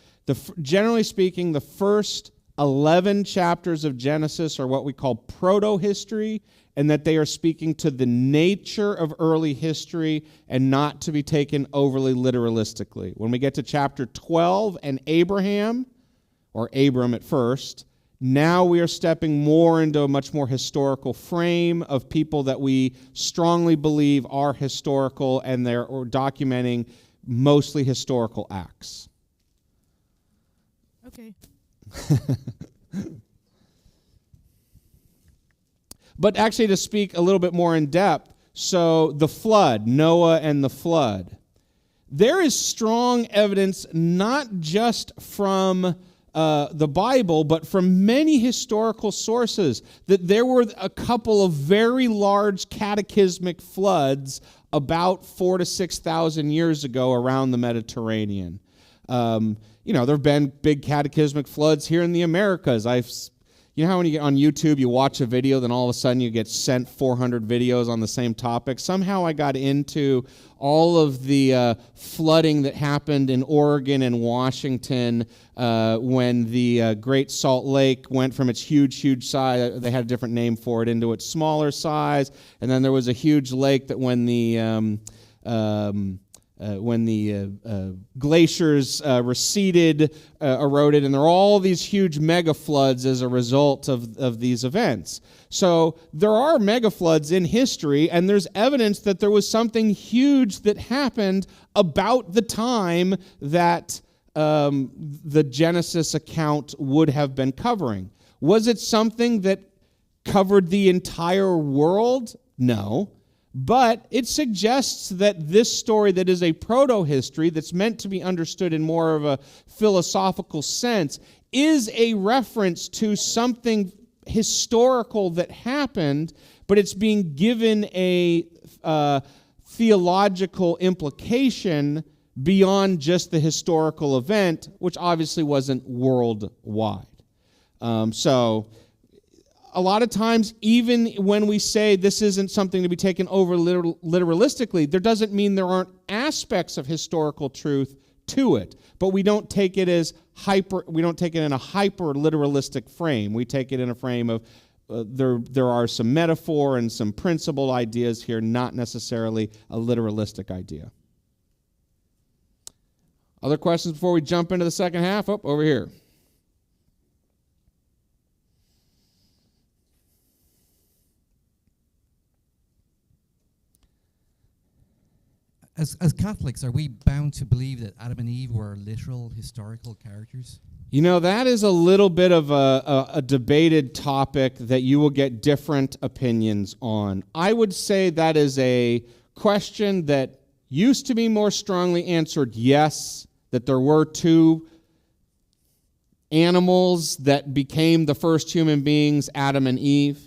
Generally speaking, the first 11 chapters of Genesis are what we call proto-history, and that they are speaking to the nature of early history and not to be taken overly literalistically. When we get to chapter 12 and Abraham, or Abram at first, now we are stepping more into a much more historical frame of people that we strongly believe are historical, and they're documenting mostly historical acts. Okay. But actually, to speak a little bit more in depth, so the flood, Noah and the flood, there is strong evidence not just from the Bible, but from many historical sources that there were a couple of very large cataclysmic floods about 4,000 to 6,000 years ago around the Mediterranean. There have been big cataclysmic floods here in the Americas. You know how when you get on YouTube, you watch a video, then all of a sudden you get sent 400 videos on the same topic? Somehow I got into all of the flooding that happened in Oregon and Washington when the Great Salt Lake went from its huge size, they had a different name for it, into its smaller size. And then there was a huge lake that when the glaciers receded, eroded, and there are all these huge mega floods as a result of these events. So there are mega floods in history, and there's evidence that there was something huge that happened about the time that the Genesis account would have been covering. Was it something that covered the entire world? No. But it suggests that this story that is a proto-history that's meant to be understood in more of a philosophical sense is a reference to something historical that happened, but it's being given a theological implication beyond just the historical event, which obviously wasn't worldwide. So a lot of times, even when we say this isn't something to be taken over literalistically, there doesn't mean there aren't aspects of historical truth to it. But we don't take it as we don't take it in a hyper literalistic frame. We take it in a frame of there are some metaphor and some principled ideas here, not necessarily a literalistic idea. Other questions before we jump into the second half? Oh, over here. As Catholics, are we bound to believe that Adam and Eve were literal historical characters? You know, that is a little bit of a debated topic that you will get different opinions on. I would say that is a question that used to be more strongly answered yes, that there were two animals that became the first human beings, Adam and Eve.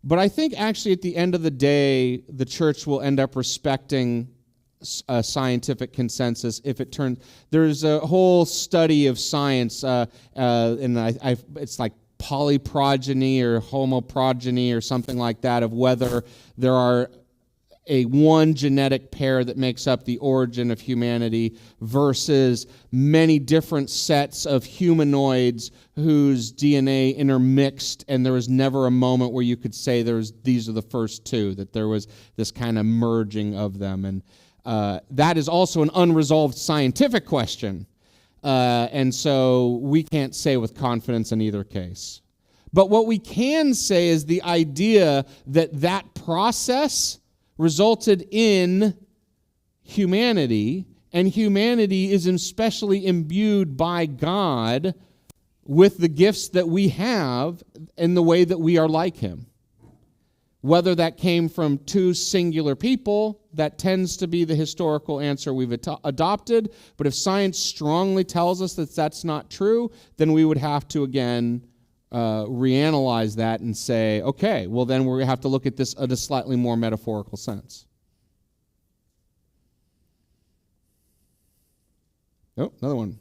But I think actually at the end of the day, the church will end up respecting scientific consensus if it turns. There's a whole study of science, and it's like polyprogeny or homoprogeny or something like that, of whether there are one genetic pair that makes up the origin of humanity versus many different sets of humanoids whose DNA intermixed, and there was never a moment where you could say these are the first two, that there was this kind of merging of them. And that is also an unresolved scientific question. And so we can't say with confidence in either case. But what we can say is the idea that process resulted in humanity, and humanity is especially imbued by God with the gifts that we have in the way that we are like Him. Whether that came from two singular people, that tends to be the historical answer we've adopted. But if science strongly tells us that that's not true, then we would have to, again, reanalyze that and say, okay, well then we have to look at this in a slightly more metaphorical sense. Oh, another one.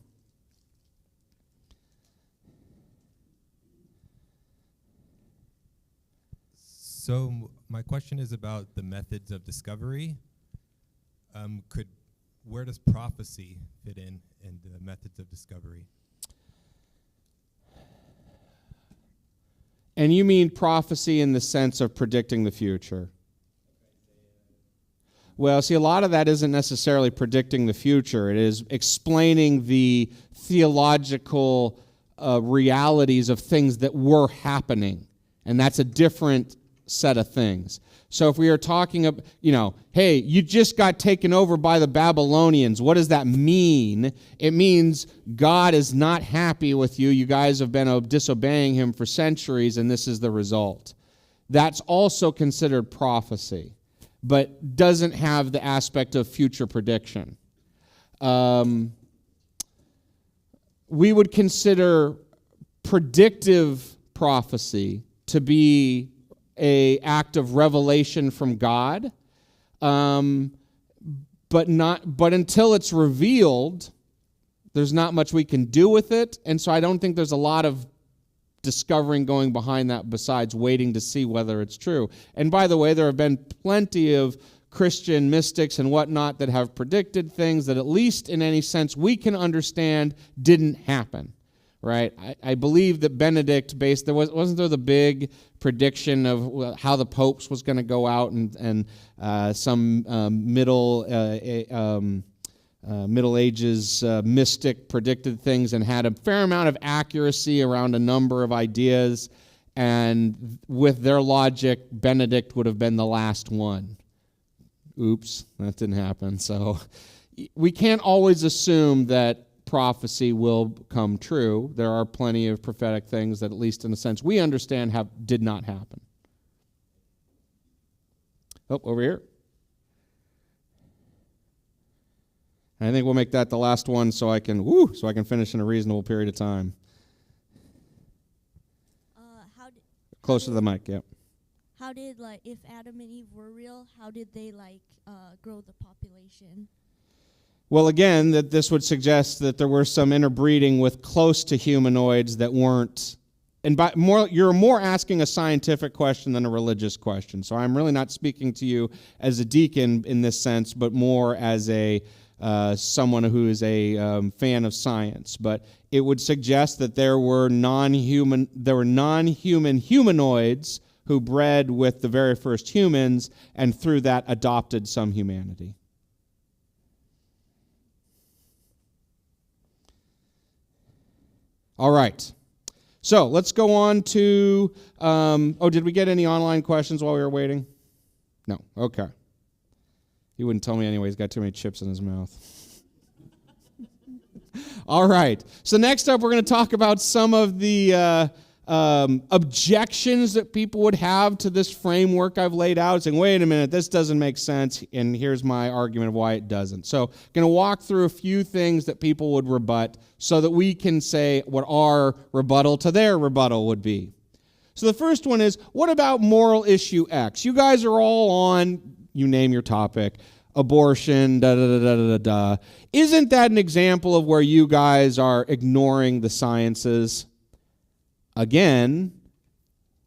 So my question is about the methods of discovery. Where does prophecy fit in the methods of discovery? And you mean prophecy in the sense of predicting the future? Well, see, a lot of that isn't necessarily predicting the future. It is explaining the theological realities of things that were happening. And that's a different set of things. So if we are talking about, hey, you just got taken over by the Babylonians, what does that mean? It means God is not happy with you. You guys have been disobeying Him for centuries, and this is the result. That's also considered prophecy, but doesn't have the aspect of future prediction. We would consider predictive prophecy to be an act of revelation from God, but until it's revealed, there's not much we can do with it, and so I don't think there's a lot of discovering going behind that besides waiting to see whether it's true. And by the way, there have been plenty of Christian mystics and whatnot that have predicted things that at least in any sense we can understand didn't happen. Right, I believe that Benedict wasn't there the big prediction of how the popes was going to go out and some Middle Ages mystic predicted things and had a fair amount of accuracy around a number of ideas, and with their logic, Benedict would have been the last one. Oops, that didn't happen. So we can't always assume that prophecy will come true. There are plenty of prophetic things that, at least in a sense we understand, did not happen. Oh, over here. And I think we'll make that the last one so I can finish in a reasonable period of time. Closer to the mic, yep. how did, like, if Adam and Eve were real, how did they, like, grow the population? Well, again, that this would suggest that there were some interbreeding with close to humanoids that weren't. And you're more asking a scientific question than a religious question. So I'm really not speaking to you as a deacon in this sense, but more as a someone who is a fan of science. But it would suggest that there were non-human humanoids who bred with the very first humans, and through that adopted some humanity. All right. So let's go on to, did we get any online questions while we were waiting? No. Okay. He wouldn't tell me anyway. He's got too many chips in his mouth. All right. So next up, we're going to talk about some of the objections that people would have to this framework I've laid out, saying, wait a minute, this doesn't make sense, and here's my argument of why it doesn't. So I'm going to walk through a few things that people would rebut so that we can say what our rebuttal to their rebuttal would be. So the first one is, what about moral issue X? You guys are all on, you name your topic, abortion, da-da-da-da-da-da. Isn't that an example of where you guys are ignoring the sciences? Again,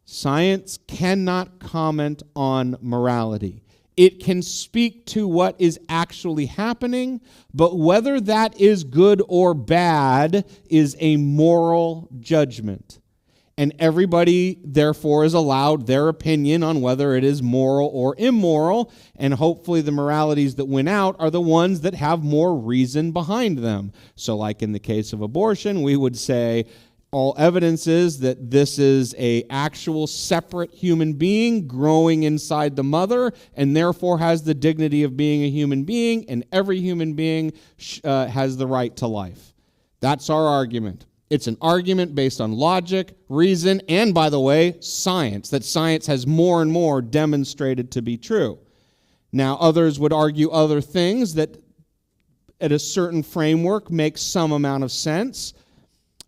science cannot comment on morality. It can speak to what is actually happening, but whether that is good or bad is a moral judgment. And everybody, therefore, is allowed their opinion on whether it is moral or immoral, and hopefully the moralities that win out are the ones that have more reason behind them. So like in the case of abortion, we would say, all evidence is that this is an actual separate human being growing inside the mother, and therefore has the dignity of being a human being, and every human being has the right to life. That's our argument. It's an argument based on logic, reason, and, by the way, science, that science has more and more demonstrated to be true. Now, others would argue other things that at a certain framework make some amount of sense,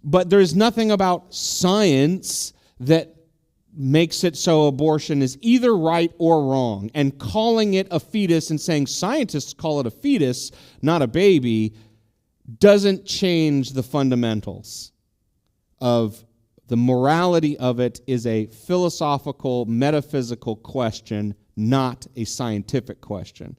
but there's nothing about science that makes it so abortion is either right or wrong. And calling it a fetus and saying scientists call it a fetus, not a baby, doesn't change the fundamentals of the morality of it. Is a philosophical, metaphysical question, not a scientific question.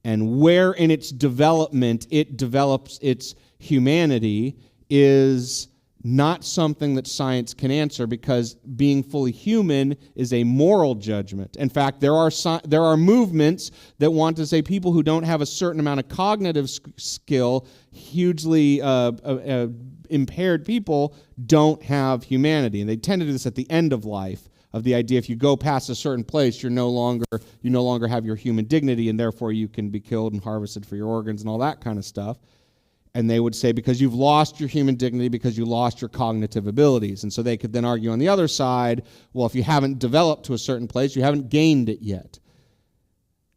And where in its development it develops its humanity is not something that science can answer, because being fully human is a moral judgment. In fact, there are movements that want to say people who don't have a certain amount of cognitive skill, hugely impaired people, don't have humanity. And they tend to do this at the end of life, of the idea if you go past a certain place, you no longer have your human dignity, and therefore you can be killed and harvested for your organs and all that kind of stuff. And they would say because you've lost your human dignity, because you lost your cognitive abilities. And so they could then argue on the other side, well, if you haven't developed to a certain place, you haven't gained it yet.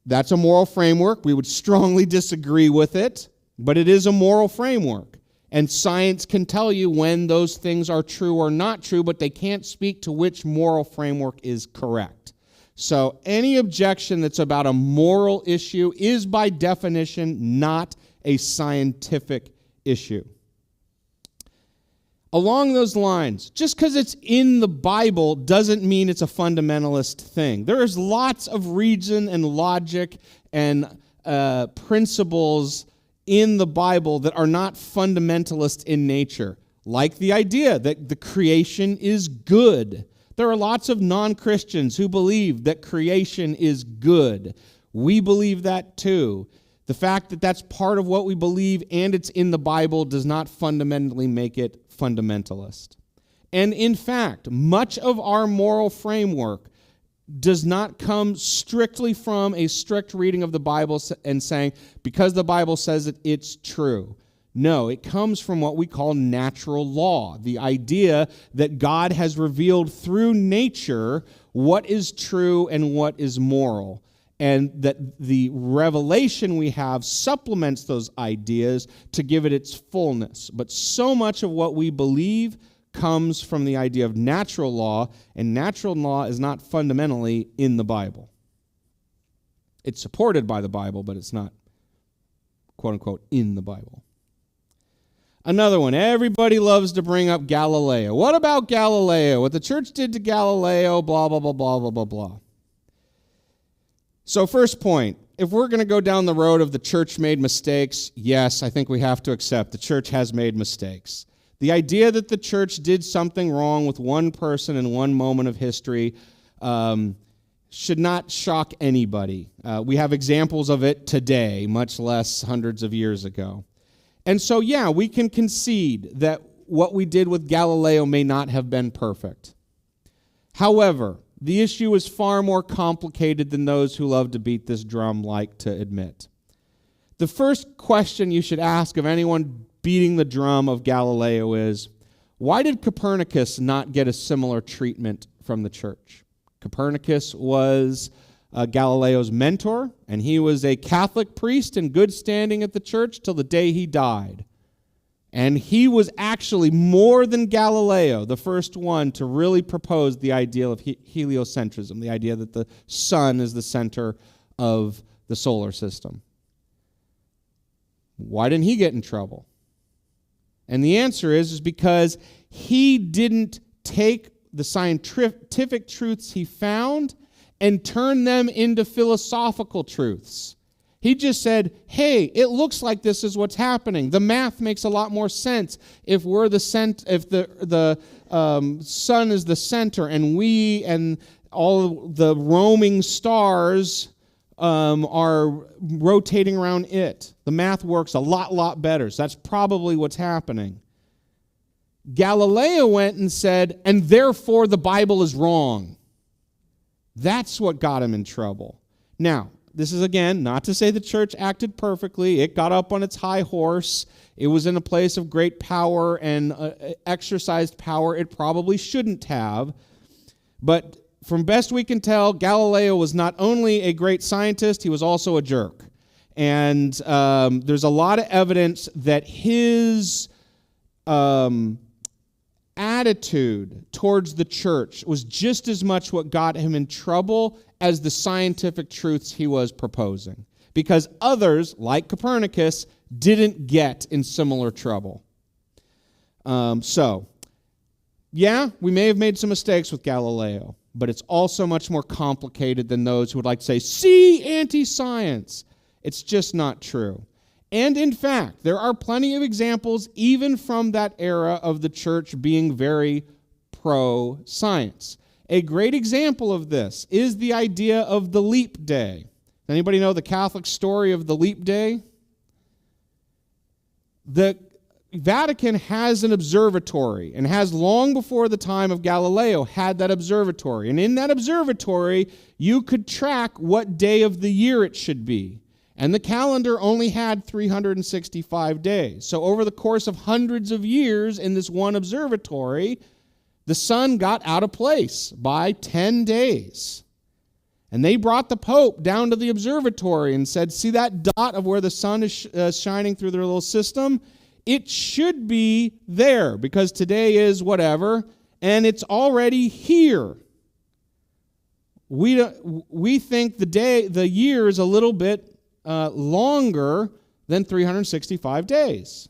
That's a moral framework. We would strongly disagree with it, but it is a moral framework. And science can tell you when those things are true or not true, but they can't speak to which moral framework is correct. So any objection that's about a moral issue is by definition not a scientific issue. Along those lines, just because it's in the Bible doesn't mean it's a fundamentalist thing. There's lots of reason and logic and principles in the Bible that are not fundamentalist in nature, like the idea that the creation is good. There are lots of non-Christians who believe that creation is good. We believe that too. The fact that that's part of what we believe and it's in the Bible does not fundamentally make it fundamentalist. And in fact, much of our moral framework does not come strictly from a strict reading of the Bible and saying, because the Bible says it, it's true. No, it comes from what we call natural law, the idea that God has revealed through nature what is true and what is moral, and that the revelation we have supplements those ideas to give it its fullness. But so much of what we believe comes from the idea of natural law, and natural law is not fundamentally in the Bible. It's supported by the Bible, but it's not, quote unquote, in the Bible. Another one, everybody loves to bring up Galileo. What about Galileo? What the church did to Galileo, blah, blah, blah, blah, blah, blah, blah. So first point, if we're going to go down the road of the church made mistakes, yes, I think we have to accept the church has made mistakes. The idea that the church did something wrong with one person in one moment of history should not shock anybody. We have examples of it today, much less hundreds of years ago. And so, yeah, we can concede that what we did with Galileo may not have been perfect. However, the issue is far more complicated than those who love to beat this drum like to admit. The first question you should ask of anyone beating the drum of Galileo is, why did Copernicus not get a similar treatment from the church? Copernicus was Galileo's mentor, and he was a Catholic priest in good standing at the church till the day he died. And he was actually, more than Galileo, the first one to really propose the idea of heliocentrism, the idea that the sun is the center of the solar system. Why didn't he get in trouble? And the answer is because he didn't take the scientific truths he found and turn them into philosophical truths. He just said, hey, it looks like this is what's happening. The math makes a lot more sense if we're the sun is the center, and we and all the roaming stars are rotating around it. The math works a lot better. So that's probably what's happening. Galileo went and said, and therefore the Bible is wrong. That's what got him in trouble. Now, this is, again, not to say the church acted perfectly. It got up on its high horse. It was in a place of great power and exercised power it probably shouldn't have. But from best we can tell, Galileo was not only a great scientist, he was also a jerk. And there's a lot of evidence that his attitude towards the church was just as much what got him in trouble as the scientific truths he was proposing. Because others, like Copernicus, didn't get in similar trouble. Yeah, we may have made some mistakes with Galileo, but it's also much more complicated than those who would like to say, see, anti-science. It's just not true. And in fact, there are plenty of examples, even from that era, of the church being very pro-science. A great example of this is the idea of the leap day. Anybody know the Catholic story of the leap day? The Vatican has an observatory, and has long before the time of Galileo had that observatory. And in that observatory, you could track what day of the year it should be. And the calendar only had 365 days. So over the course of hundreds of years in this one observatory, the sun got out of place by 10 days. And they brought the Pope down to the observatory and said, see that dot of where the sun is shining through their little system? It should be there because today is whatever, and it's already here. We think the year is a little bit longer than 365 days.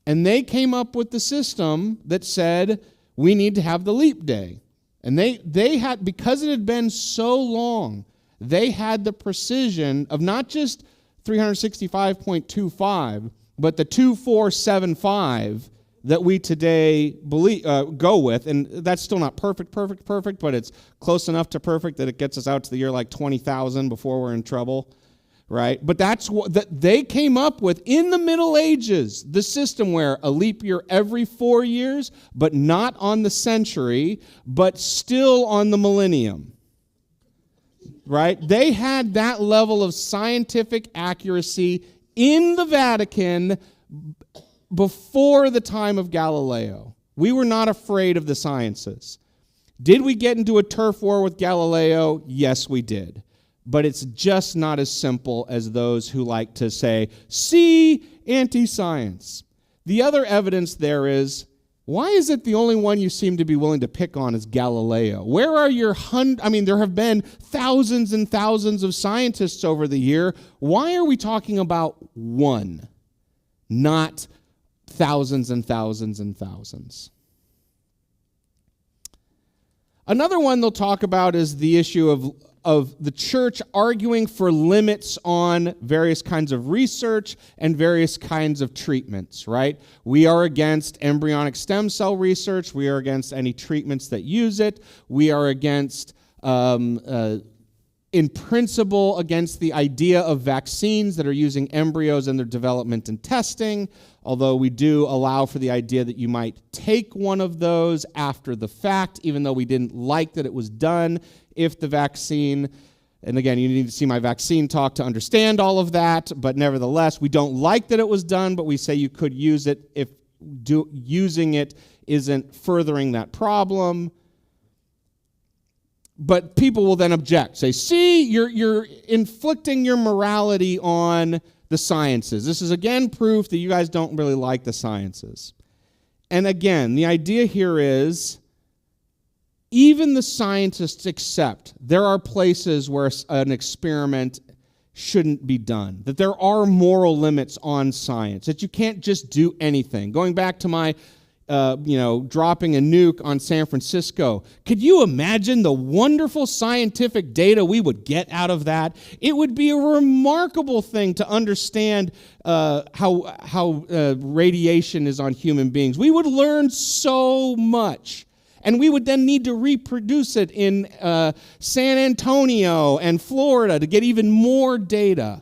And they came up with the system that said we need to have the leap day. And they had, because it had been so long, they had the precision of not just 365.25, but the 2475 that we today go with. And that's still not perfect, but it's close enough to perfect that it gets us out to the year like 20,000 before we're in trouble. Right? But that's what they came up with in the Middle Ages, the system where a leap year every 4 years, but not on the century, but still on the millennium. Right? They had that level of scientific accuracy in the Vatican before the time of Galileo. We were not afraid of the sciences. Did we get into a turf war with Galileo? Yes, we did. But it's just not as simple as those who like to say, see, anti-science. The other evidence there is Why is it the only one you seem to be willing to pick on is Galileo? Where are your there have been thousands and thousands of scientists over the year. Why are we talking about one, not thousands and thousands and thousands? Another one they'll talk about is the issue of the church arguing for limits on various kinds of research and various kinds of treatments, right? We are against embryonic stem cell research. We are against any treatments that use it. We are against, in principle, against the idea of vaccines that are using embryos in their development and testing, although we do allow for the idea that you might take one of those after the fact, even though we didn't like that it was done. If the vaccine, and again, you need to see my vaccine talk to understand all of that, but nevertheless, we don't like that it was done, but we say you could use it if using it isn't furthering that problem. But people will then object, say, see, you're inflicting your morality on the sciences. This is, again, proof that you guys don't really like the sciences. And again, the idea here is, even the scientists accept there are places where an experiment shouldn't be done, that there are moral limits on science, that you can't just do anything. Going back to my dropping a nuke on San Francisco. Could you imagine the wonderful scientific data we would get out of that? It would be a remarkable thing to understand how radiation is on human beings. We would learn so much. And we would then need to reproduce it in San Antonio and Florida to get even more data.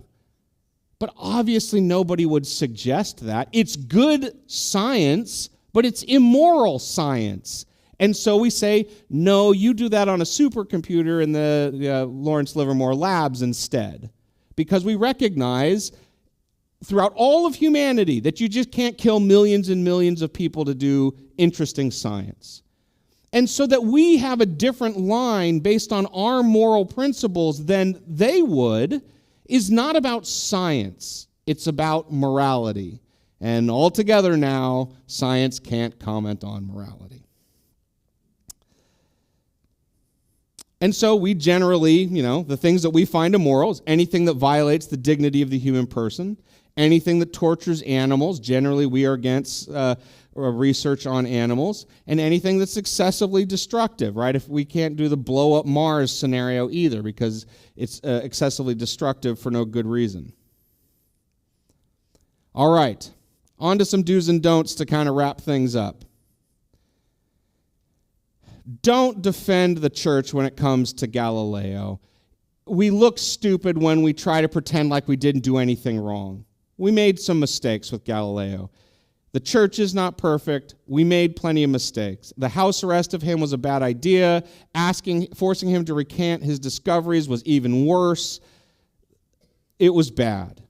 But obviously nobody would suggest that. It's good science, but it's immoral science. And so we say, no, you do that on a supercomputer in the Lawrence Livermore labs instead. Because we recognize throughout all of humanity that you just can't kill millions and millions of people to do interesting science. And so that we have a different line based on our moral principles than they would is not about science. It's about morality. And altogether now, science can't comment on morality. And so we generally, the things that we find immoral is anything that violates the dignity of the human person, anything that tortures animals. Generally, we are against research on animals, and anything that's excessively destructive, right? If we can't do the blow up Mars scenario either because it's excessively destructive for no good reason. All right, on to some do's and don'ts to kind of wrap things up. Don't defend the church when it comes to Galileo. We look stupid when we try to pretend like we didn't do anything wrong. We made some mistakes with Galileo. The church is not perfect. We made plenty of mistakes. The house arrest of him was a bad idea. Forcing him to recant his discoveries was even worse. It was bad.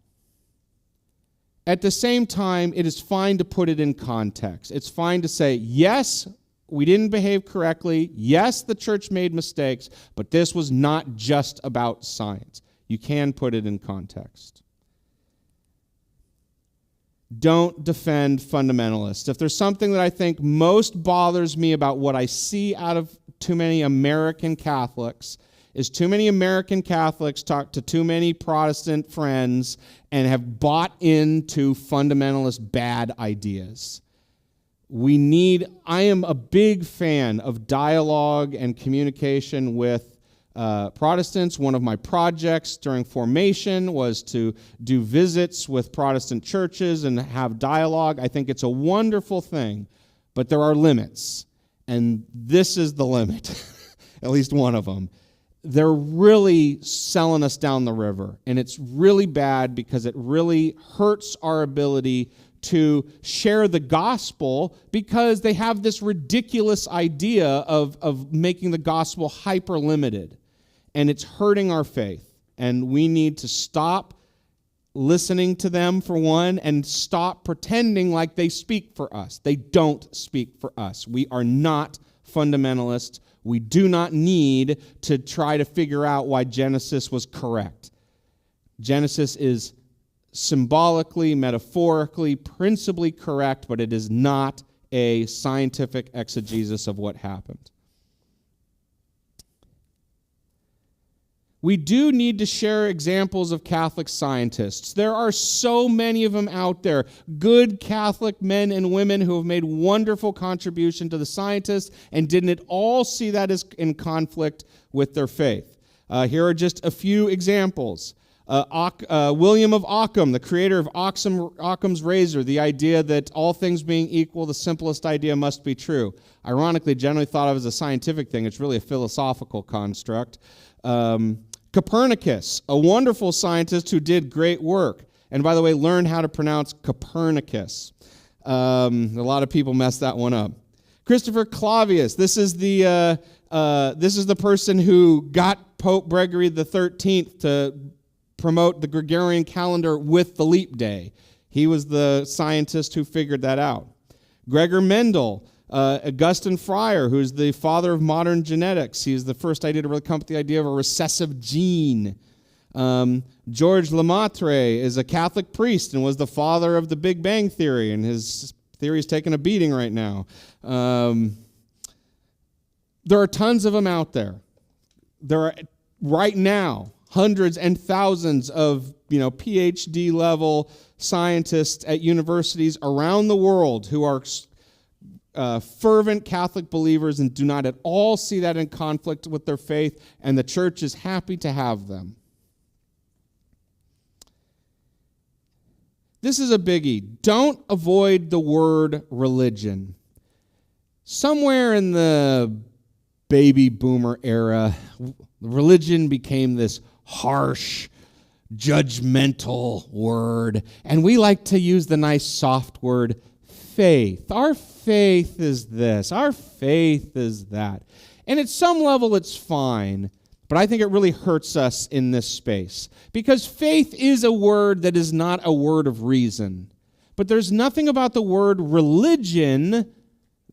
At the same time, it is fine to put it in context. It's fine to say, yes, we didn't behave correctly. Yes, the church made mistakes, but this was not just about science. You can put it in context. Don't defend fundamentalists. If there's something that I think most bothers me about what I see out of too many American Catholics is too many American Catholics talk to too many Protestant friends and have bought into fundamentalist bad ideas. I am a big fan of dialogue and communication with Protestants. One of my projects during formation was to do visits with Protestant churches and have dialogue. I think it's a wonderful thing, but there are limits, and this is the limit, at least one of them. They're really selling us down the river, and it's really bad because it really hurts our ability to share the gospel because they have this ridiculous idea of making the gospel hyper-limited. And it's hurting our faith. And we need to stop listening to them, for one, and stop pretending like they speak for us. They don't speak for us. We are not fundamentalists. We do not need to try to figure out why Genesis was correct. Genesis is symbolically, metaphorically, principally correct, but it is not a scientific exegesis of what happened. We do need to share examples of Catholic scientists. There are so many of them out there. Good Catholic men and women who have made wonderful contribution to the scientists and didn't all see that as in conflict with their faith. Here are just a few examples. William of Ockham, the creator of Occam's razor, the idea that all things being equal, the simplest idea must be true. Ironically, generally thought of as a scientific thing. It's really a philosophical construct. Copernicus, a wonderful scientist who did great work. And by the way, learn how to pronounce Copernicus. A lot of people mess that one up. Christopher Clavius, this is the person who got Pope Gregory XIII to promote the Gregorian calendar with the leap day. He was the scientist who figured that out. Gregor Mendel, Augustine Friar, who's the father of modern genetics. He's the first idea to really come up with the idea of a recessive gene. George Lemaitre is a Catholic priest and was the father of the Big Bang Theory, and his theory is taking a beating right now. There are tons of them out there. There are, right now, hundreds and thousands of PhD level scientists at universities around the world who are fervent Catholic believers and do not at all see that in conflict with their faith, and the church is happy to have them. This is a biggie. Don't avoid the word religion. Somewhere in the baby boomer era, religion became this harsh, judgmental word, and we like to use the nice soft word faith. Our faith is this. Our faith is that. And at some level, it's fine, but I think it really hurts us in this space because faith is a word that is not a word of reason. But there's nothing about the word religion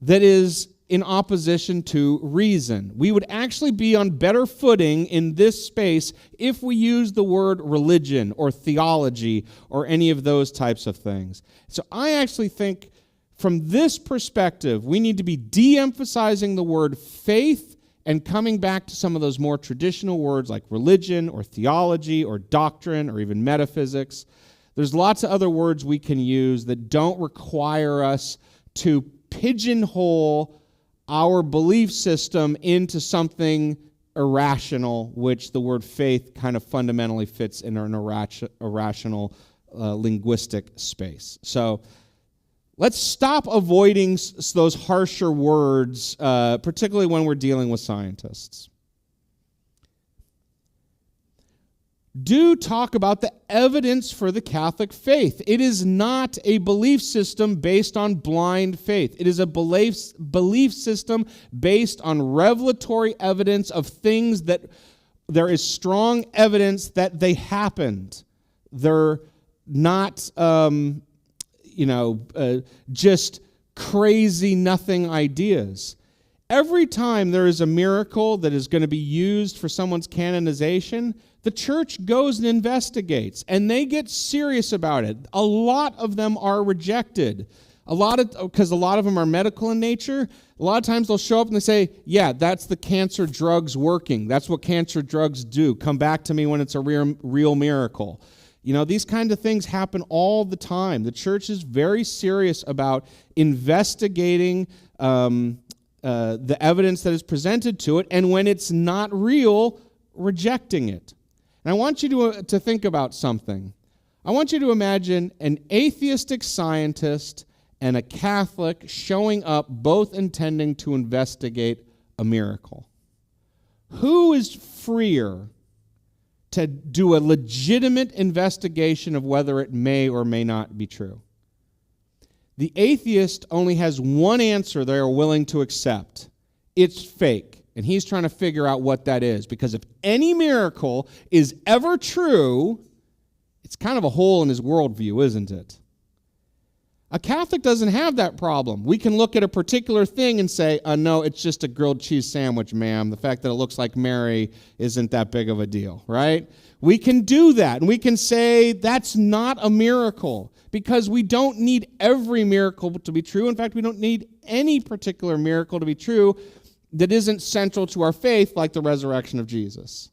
that is in opposition to reason. We would actually be on better footing in this space if we use the word religion or theology or any of those types of things. So I actually think from this perspective, we need to be de-emphasizing the word faith and coming back to some of those more traditional words like religion or theology or doctrine or even metaphysics. There's lots of other words we can use that don't require us to pigeonhole our belief system into something irrational, which the word faith kind of fundamentally fits in an irrational linguistic space. So let's stop avoiding those harsher words, particularly when we're dealing with scientists. Do talk about the evidence for the Catholic faith. It is not a belief system based on blind faith. It is a belief system based on revelatory evidence of things that there is strong evidence that they happened. They're not just crazy nothing ideas. Every time there is a miracle that is going to be used for someone's canonization, the church goes and investigates, and they get serious about it. A lot of them are rejected. Because a lot of them are medical in nature. A lot of times they'll show up and they say, yeah, that's the cancer drugs working. That's what cancer drugs do. Come back to me when it's a real miracle. These kind of things happen all the time. The church is very serious about investigating the evidence that is presented to it, and when it's not real, rejecting it. And I want you to think about something. I want you to imagine an atheistic scientist and a Catholic showing up, both intending to investigate a miracle. Who is freer to do a legitimate investigation of whether it may or may not be true? The atheist only has one answer they are willing to accept. It's fake. And he's trying to figure out what that is. Because if any miracle is ever true, it's kind of a hole in his worldview, isn't it? A Catholic doesn't have that problem. We can look at a particular thing and say, no, it's just a grilled cheese sandwich, ma'am. The fact that it looks like Mary isn't that big of a deal, right? We can do that, and we can say that's not a miracle because we don't need every miracle to be true. In fact, we don't need any particular miracle to be true that isn't central to our faith, like the resurrection of Jesus.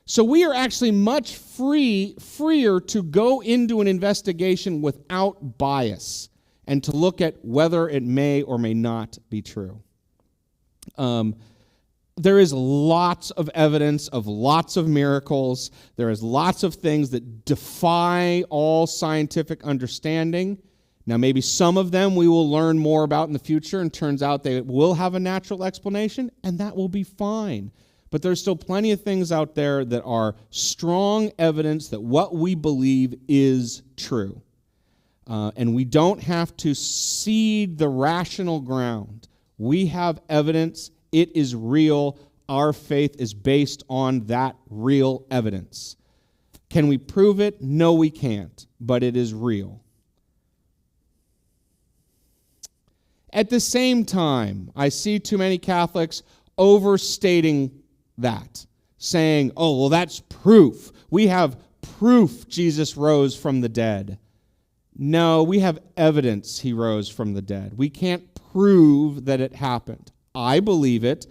So we are actually much freer to go into an investigation without bias and to look at whether it may or may not be true. There is lots of evidence of lots of miracles. There is lots of things that defy all scientific understanding. Now, maybe some of them we will learn more about in the future, and turns out they will have a natural explanation, and that will be fine. But there's still plenty of things out there that are strong evidence that what we believe is true. And we don't have to cede the rational ground. We have evidence. It is real. Our faith is based on that real evidence. Can we prove it? No, we can't, but it is real. At the same time, I see too many Catholics overstating that, saying, oh, well, that's proof. We have proof Jesus rose from the dead. No, we have evidence he rose from the dead. We can't prove that it happened. I believe it.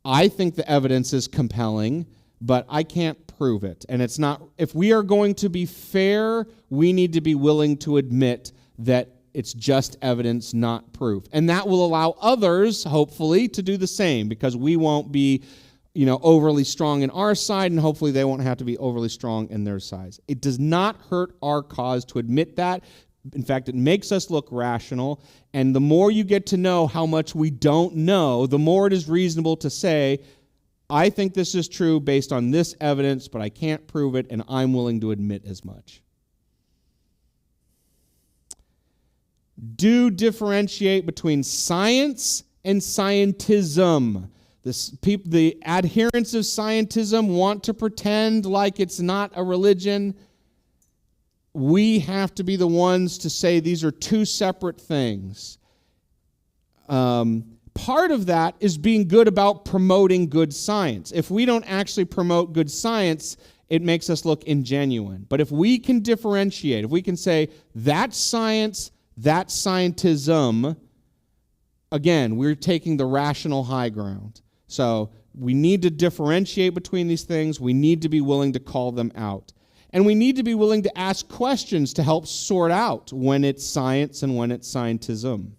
I think the evidence is compelling, but I can't prove it. And it's not, if we are going to be fair, we need to be willing to admit that it's just evidence, not proof. And that will allow others, hopefully, to do the same, because we won't be, overly strong in our side, and hopefully they won't have to be overly strong in their side. It does not hurt our cause to admit that. In fact, it makes us look rational, and the more you get to know how much we don't know, the more it is reasonable to say, I think this is true based on this evidence, but I can't prove it, and I'm willing to admit as much. Do differentiate between science and scientism. The adherents of scientism want to pretend like it's not a religion. We have to be the ones to say these are two separate things. Part of that is being good about promoting good science. If we don't actually promote good science, it makes us look ingenuine. But if we can differentiate, if we can say that's science, that's scientism, again, we're taking the rational high ground. So we need to differentiate between these things. We need to be willing to call them out. And we need to be willing to ask questions to help sort out when it's science and when it's scientism.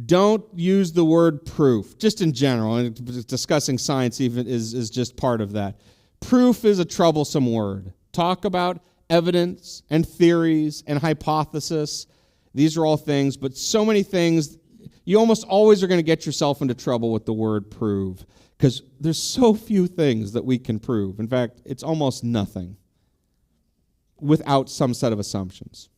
Don't use the word proof, just in general. And discussing science even is just part of that. Proof is a troublesome word. Talk about evidence and theories and hypothesis. These are all things, but so many things, you almost always are going to get yourself into trouble with the word prove, because there's so few things that we can prove. In fact, it's almost nothing without some set of assumptions.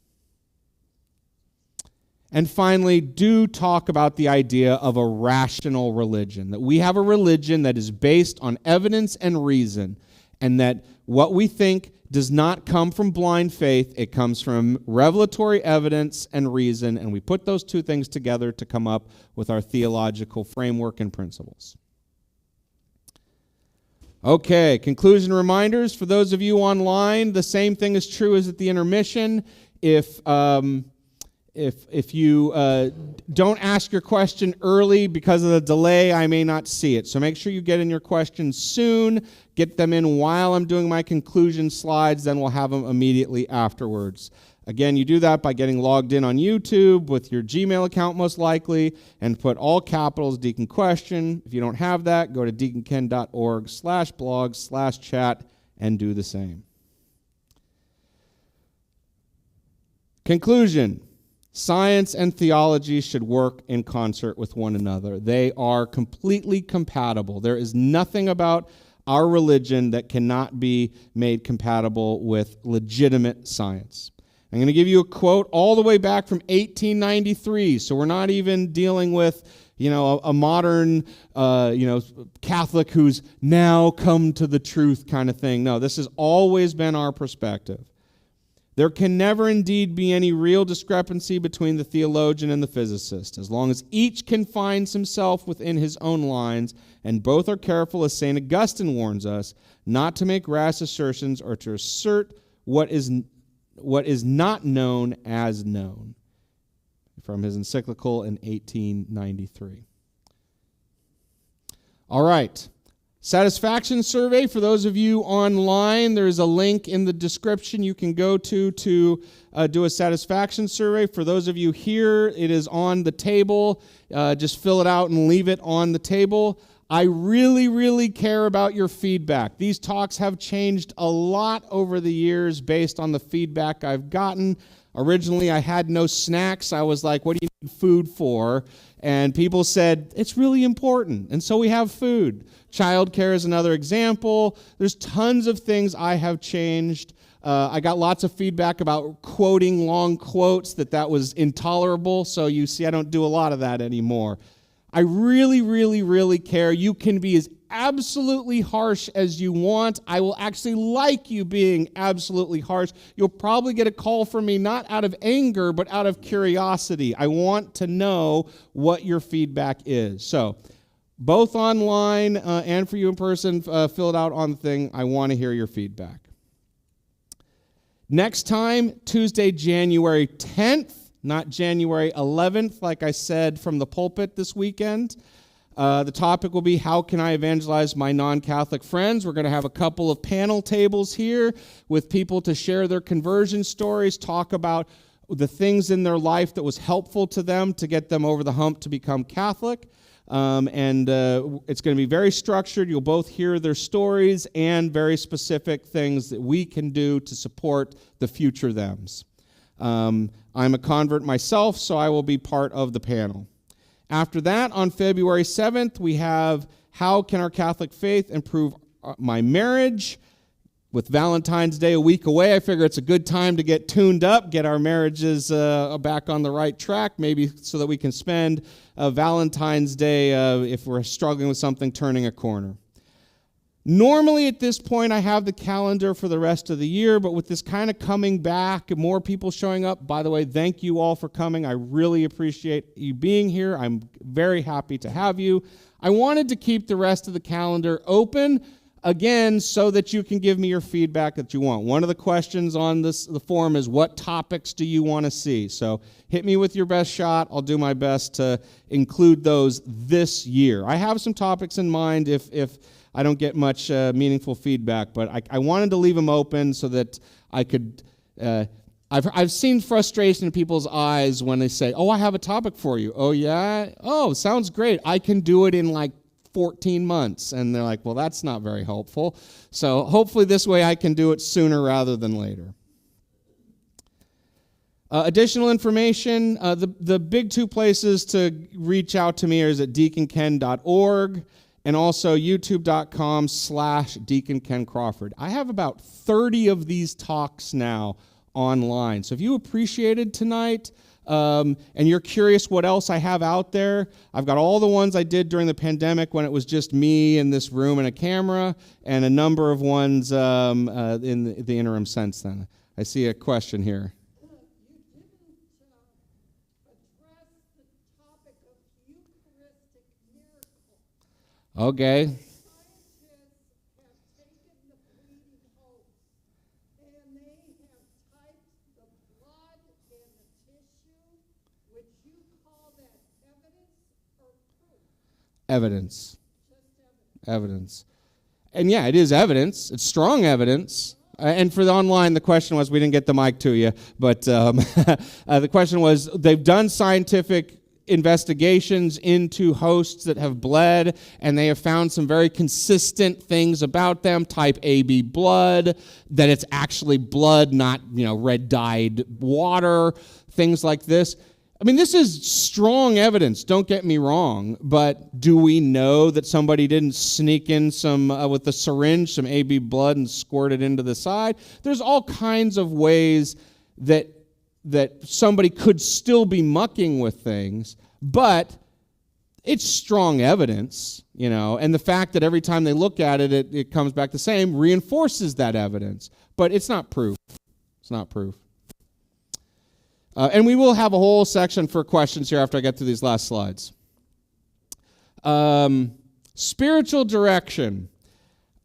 And finally, do talk about the idea of a rational religion, that we have a religion that is based on evidence and reason, and that what we think does not come from blind faith. It comes from revelatory evidence and reason, and we put those two things together to come up with our theological framework and principles. Okay, conclusion reminders. For those of you online, the same thing is true as at the intermission. If you don't ask your question early because of the delay, I may not see it. So make sure you get in your questions soon. Get them in while I'm doing my conclusion slides. Then we'll have them immediately afterwards. Again, you do that by getting logged in on YouTube with your Gmail account most likely, and put all capitals Deacon Question. If you don't have that, go to deaconken.org/blog/chat and do the same. Conclusion. Science and theology should work in concert with one another. They are completely compatible. There is nothing about our religion that cannot be made compatible with legitimate science. I'm going to give you a quote all the way back from 1893, so we're not even dealing with, a modern, Catholic who's now come to the truth kind of thing. No, this has always been our perspective. There can never indeed be any real discrepancy between the theologian and the physicist, as long as each confines himself within his own lines, and both are careful, as St. Augustine warns us, not to make rash assertions or to assert what is not known as known, from his encyclical in 1893. All right. Satisfaction survey for those of you online. There's a link in the description you can go to do a satisfaction survey. For those of you here, it is on the table. Just fill it out and leave it on the table. I really, really care about your feedback. These talks have changed a lot over the years based on the feedback I've gotten. Originally, I had no snacks. I was like, what do you need food for? And people said, it's really important. And so we have food. Childcare is another example. There's tons of things I have changed. I got lots of feedback about quoting long quotes, that was intolerable. So you see, I don't do a lot of that anymore. I really, really, really care. You can be as absolutely harsh as you want. I will actually like you being absolutely harsh. You'll probably get a call from me not out of anger, but out of curiosity. I want to know what your feedback is. So both online and for you in person, fill it out on the thing. I want to hear your feedback. Next time, Tuesday, January 10th. Not January 11th, like I said from the pulpit this weekend. The topic will be, how can I evangelize my non-Catholic friends? We're going to have a couple of panel tables here with people to share their conversion stories, talk about the things in their life that was helpful to them to get them over the hump to become Catholic. It's going to be very structured. You'll both hear their stories and very specific things that we can do to support the future thems. I'm a convert myself, so I will be part of the panel. After that, on February 7th, we have How Can Our Catholic Faith Improve My Marriage? With Valentine's Day a week away, I figure it's a good time to get tuned up, get our marriages back on the right track, maybe so that we can spend Valentine's Day, if we're struggling with something, turning a corner. Normally at this point I have the calendar for the rest of the year, but with this kind of coming back, more people showing up, by the way, thank you all for coming. I really appreciate you being here. I'm very happy to have you. I wanted to keep the rest of the calendar open, again, so that you can give me your feedback that you want. One of the questions on the forum is, what topics do you want to see? So hit me with your best shot. I'll do my best to include those this year. I have some topics in mind if I don't get much meaningful feedback, but I wanted to leave them open so that I could. I've seen frustration in people's eyes when they say, "Oh, I have a topic for you." "Oh, yeah? Oh, sounds great. I can do it in like 14 months. And they're like, "Well, that's not very helpful." So hopefully this way I can do it sooner rather than later. Additional information, the big two places to reach out to me is at deaconken.org. and also youtube.com/Deacon Ken Crawford. I have about 30 of these talks now online. So if you appreciated tonight and you're curious what else I have out there, I've got all the ones I did during the pandemic when it was just me in this room and a camera, and a number of ones in the interim since then. I see a question here. Okay. Evidence. And yeah, it is evidence. It's strong evidence. And for the online, the question was, we didn't get the mic to you, but the question was, they've done scientific investigations into hosts that have bled, and they have found some very consistent things about them, type AB blood, that it's actually blood, not, red dyed water, things like this. I mean, this is strong evidence, don't get me wrong, but do we know that somebody didn't sneak in some, with a syringe, some AB blood and squirt it into the side? There's all kinds of ways that somebody could still be mucking with things, but it's strong evidence, and the fact that every time they look at it, it comes back the same reinforces that evidence, but it's not proof. It's not proof. And we will have a whole section for questions here after I get through these last slides. Spiritual direction.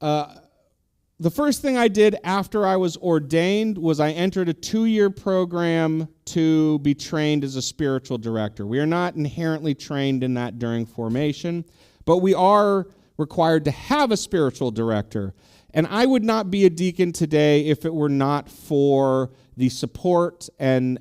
The first thing I did after I was ordained was I entered a 2-year program to be trained as a spiritual director. We are not inherently trained in that during formation, but we are required to have a spiritual director. And I would not be a deacon today if it were not for the support and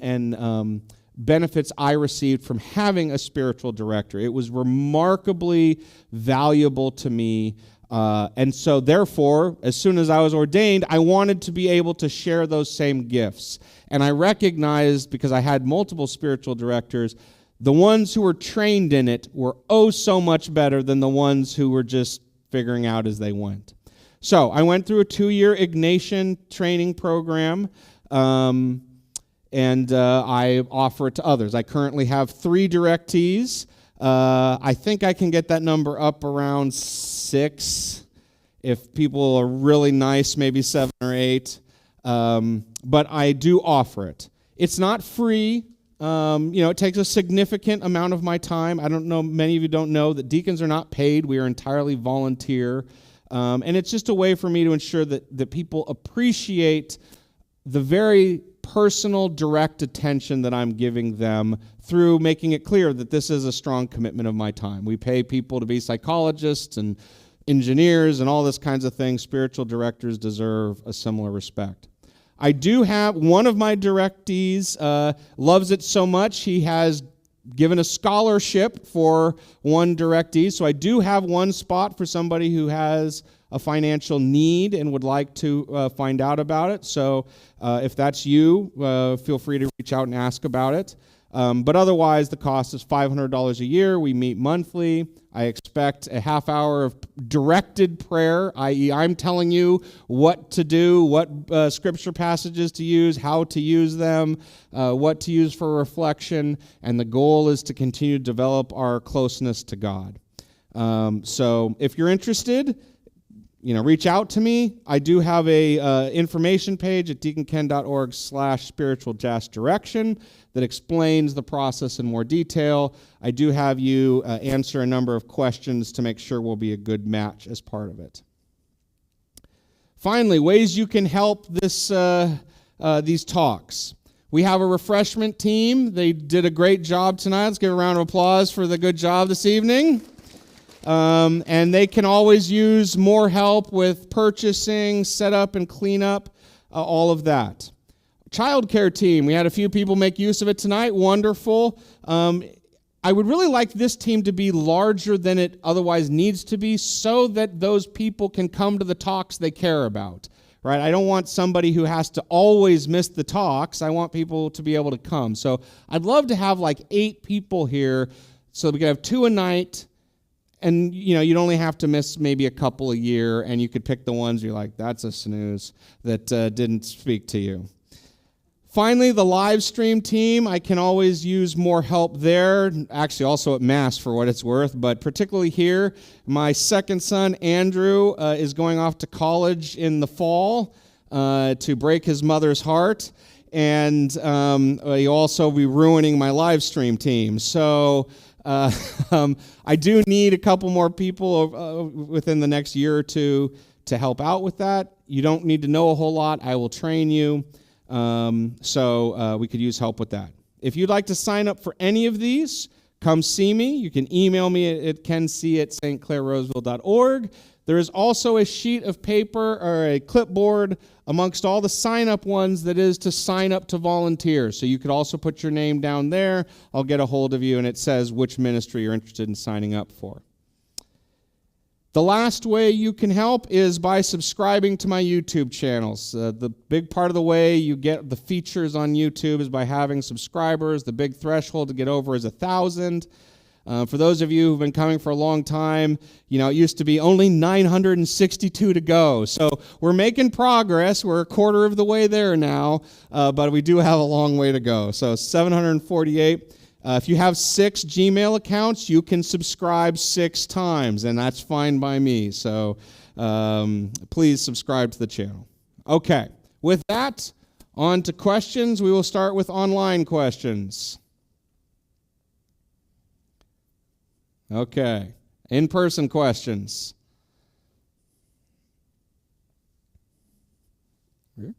benefits I received from having a spiritual director. It was remarkably valuable to me. And so therefore, as soon as I was ordained, I wanted to be able to share those same gifts. And I recognized, because I had multiple spiritual directors, the ones who were trained in it were oh so much better than the ones who were just figuring out as they went. So I went through a 2-year Ignatian training program, and I offer it to others. I currently have 3 directees. I think I can get that number up around 6. If people are really nice, maybe 7 or 8. But I do offer it. It's not free. It takes a significant amount of my time. I don't know, many of you don't know that deacons are not paid. We are entirely volunteer. And it's just a way for me to ensure that people appreciate the very personal, direct attention that I'm giving them through making it clear that this is a strong commitment of my time. We pay people to be psychologists and engineers and all this kinds of things. Spiritual directors deserve a similar respect. I do have one of my directees loves it so much he has given a scholarship for one directee. So I do have one spot for somebody who has a financial need and would like to find out about it. So if that's you, feel free to reach out and ask about it. But otherwise, the cost is $500 a year. We meet monthly. I expect a half hour of directed prayer, i.e. I'm telling you what to do, what scripture passages to use, how to use them, what to use for reflection, and the goal is to continue to develop our closeness to God. So if you're interested, reach out to me. I do have a information page at deaconken.org/spiritual-direction that explains the process in more detail. I do have you answer a number of questions to make sure we'll be a good match as part of it. Finally, ways you can help these talks. We have a refreshment team. They did a great job tonight. Let's give a round of applause for the good job this evening. And they can always use more help with purchasing, setup, and cleanup, all of that. Child care team, we had a few people make use of it tonight. Wonderful. I would really like this team to be larger than it otherwise needs to be so that those people can come to the talks they care about. Right? I don't want somebody who has to always miss the talks. I want people to be able to come. So I'd love to have like 8 people here so we could have 2 a night. And, you'd only have to miss maybe a couple a year, and you could pick the ones you're like, that's a snooze, that didn't speak to you. Finally, the live stream team, I can always use more help there, actually also at Mass for what it's worth, but particularly here, my second son, Andrew, is going off to college in the fall to break his mother's heart, and he'll also be ruining my live stream team. So I do need a couple more people within the next year or two to help out with that. You don't need to know a whole lot. I will train you. So we could use help with that. If you'd like to sign up for any of these, come see me. You can email me at kenc@stclairroseville.org. There is also a sheet of paper or a clipboard amongst all the sign-up ones that is to sign up to volunteer. So you could also put your name down there. I'll get a hold of you, and it says which ministry you're interested in signing up for. The last way you can help is by subscribing to my YouTube channels. The big part of the way you get the features on YouTube is by having subscribers. The big threshold to get over is 1,000. For those of you who've been coming for a long time, it used to be only 962 to go. So we're making progress. We're a quarter of the way there now, but we do have a long way to go. So 748. If you have 6 Gmail accounts, you can subscribe 6 times, and that's fine by me. So please subscribe to the channel. Okay, with that, On to questions. We will start with online questions. Okay. In-person questions. Here.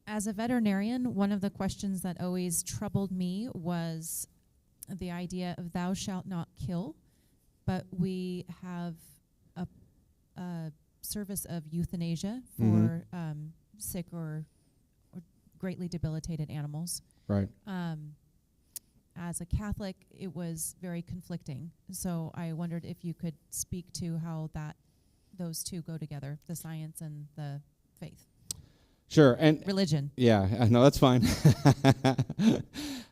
As a veterinarian, one of the questions that always troubled me was the idea of thou shalt not kill, but we have a service of euthanasia for sick or greatly debilitated animals. Right. As a Catholic, it was very conflicting. So I wondered if you could speak to how those two go together, the science and the faith. Sure. And religion. Yeah, no, that's fine.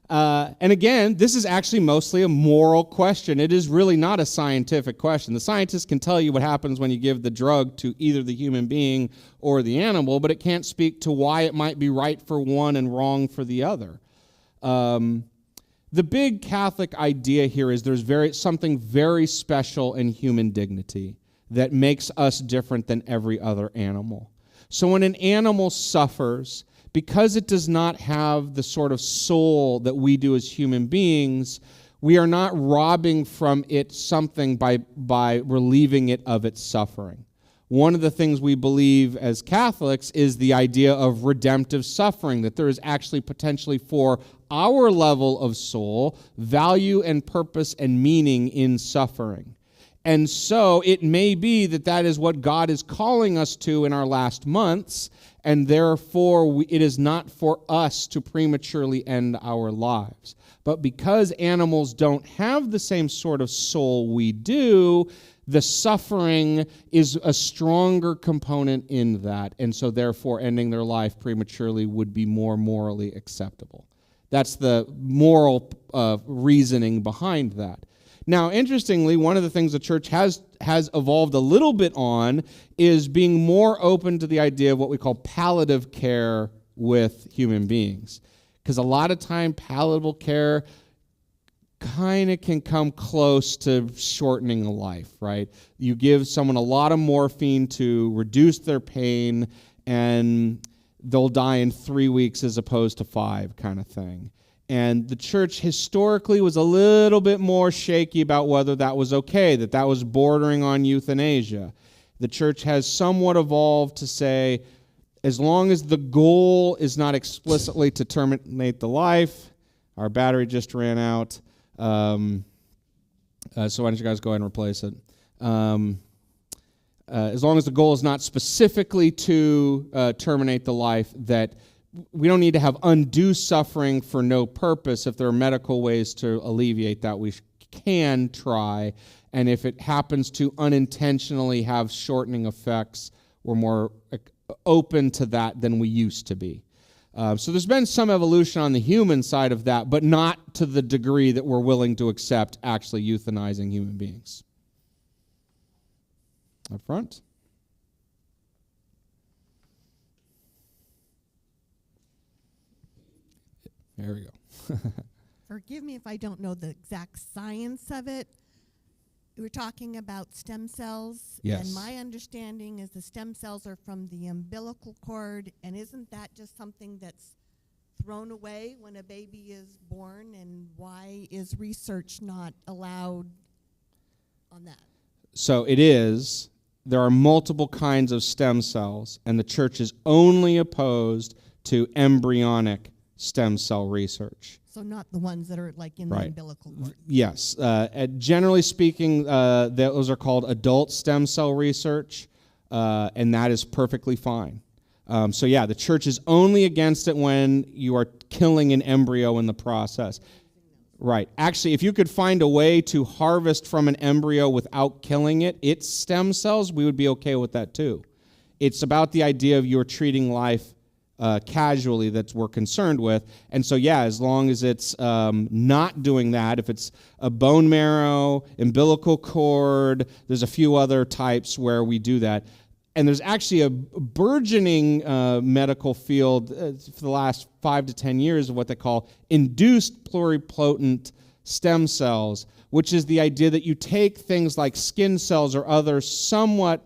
And again, this is actually mostly a moral question. It is really not a scientific question. The scientists can tell you what happens when you give the drug to either the human being or the animal, but it can't speak to why it might be right for one and wrong for the other. The big Catholic idea here is there's something very special in human dignity that makes us different than every other animal. So when an animal suffers, because it does not have the sort of soul that we do as human beings, we are not robbing from it something by relieving it of its suffering. One of the things we believe as Catholics is the idea of redemptive suffering, that there is actually potentially for our level of soul, value and purpose and meaning in suffering. And so it may be that is what God is calling us to in our last months, and therefore it is not for us to prematurely end our lives. But because animals don't have the same sort of soul we do, the suffering is a stronger component in that, and so therefore ending their life prematurely would be more morally acceptable. That's the moral reasoning behind that. Now, interestingly, one of the things the church has evolved a little bit on is being more open to the idea of what we call palliative care with human beings. Because a lot of time, palliative care kind of can come close to shortening a life, right? You give someone a lot of morphine to reduce their pain, and they'll die in 3 weeks as opposed to 5 kind of thing. And the church historically was a little bit more shaky about whether that was okay, that was bordering on euthanasia. The church has somewhat evolved to say, as long as the goal is not explicitly to terminate the life, our battery just ran out, so why don't you guys go ahead and replace it? As long as the goal is not specifically to terminate the life, that we don't need to have undue suffering for no purpose. If there are medical ways to alleviate that, we can try. And if it happens to unintentionally have shortening effects, we're more open to that than we used to be. So there's been some evolution on the human side of that, but not to the degree that we're willing to accept actually euthanizing human beings. Up front. There we go. Forgive me if I don't know the exact science of it. We're talking about stem cells. Yes. And my understanding is the stem cells are from the umbilical cord, and isn't that just something that's thrown away when a baby is born? And why is research not allowed on that? So it is. There are multiple kinds of stem cells, and the church is only opposed to embryonic stem cell research. So not the ones that are like in the umbilical cord. Yes. Generally speaking, those are called adult stem cell research, and that is perfectly fine. So yeah, the church is only against it when you are killing an embryo in the process. Right. Actually, if you could find a way to harvest from an embryo without killing it, its stem cells, we would be okay with that too. It's about the idea of you're treating life casually that we're concerned with. And so, yeah, as long as it's not doing that, if it's a bone marrow, umbilical cord, there's a few other types where we do that. And there's actually a burgeoning medical field for the last 5 to 10 years of what they call induced pluripotent stem cells, which is the idea that you take things like skin cells or other somewhat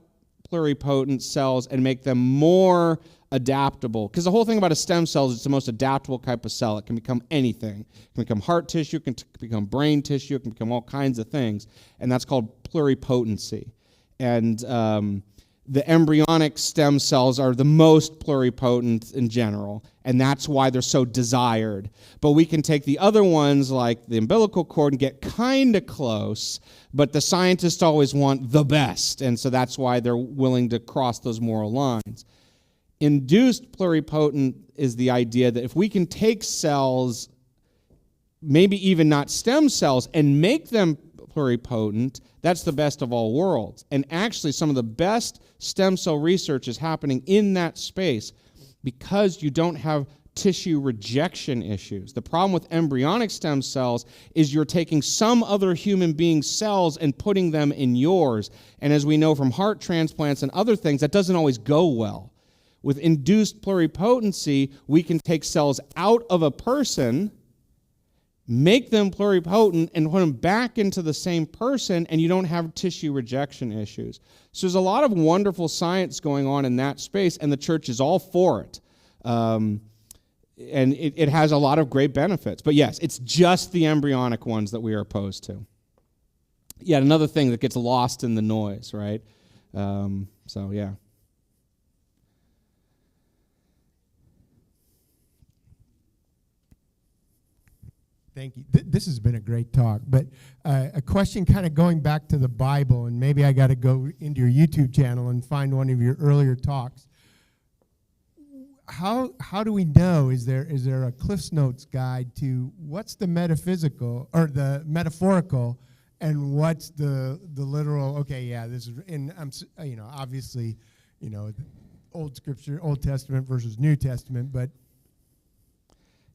pluripotent cells and make them more adaptable. Because the whole thing about a stem cell is it's the most adaptable type of cell. It can become anything. It can become heart tissue, it can become brain tissue, it can become all kinds of things. And that's called pluripotency. And the embryonic stem cells are the most pluripotent in general, and that's why they're so desired. But we can take the other ones, like the umbilical cord, and get kind of close, but the scientists always want the best, and so that's why they're willing to cross those moral lines. Induced pluripotent is the idea that if we can take cells, maybe even not stem cells, and make them pluripotent, that's the best of all worlds. And actually, some of the best stem cell research is happening in that space because you don't have tissue rejection issues. The problem with embryonic stem cells is you're taking some other human being's cells and putting them in yours. And as we know from heart transplants and other things, that doesn't always go well. With induced pluripotency, we can take cells out of a person, make them pluripotent, and put them back into the same person, and you don't have tissue rejection issues. So there's a lot of wonderful science going on in that space, and the church is all for it. And it has a lot of great benefits. But yes, it's just the embryonic ones that we are opposed to. Yet another thing that gets lost in the noise, right? So yeah. Thank you. This has been a great talk, but a question kind of going back to the Bible, and maybe I got to go into your YouTube channel and find one of your earlier talks. How do we know? Is there a Cliff's Notes guide to what's the metaphysical or the metaphorical, and what's the literal? Okay, yeah, this is, and obviously, Old Scripture, Old Testament versus New Testament, but.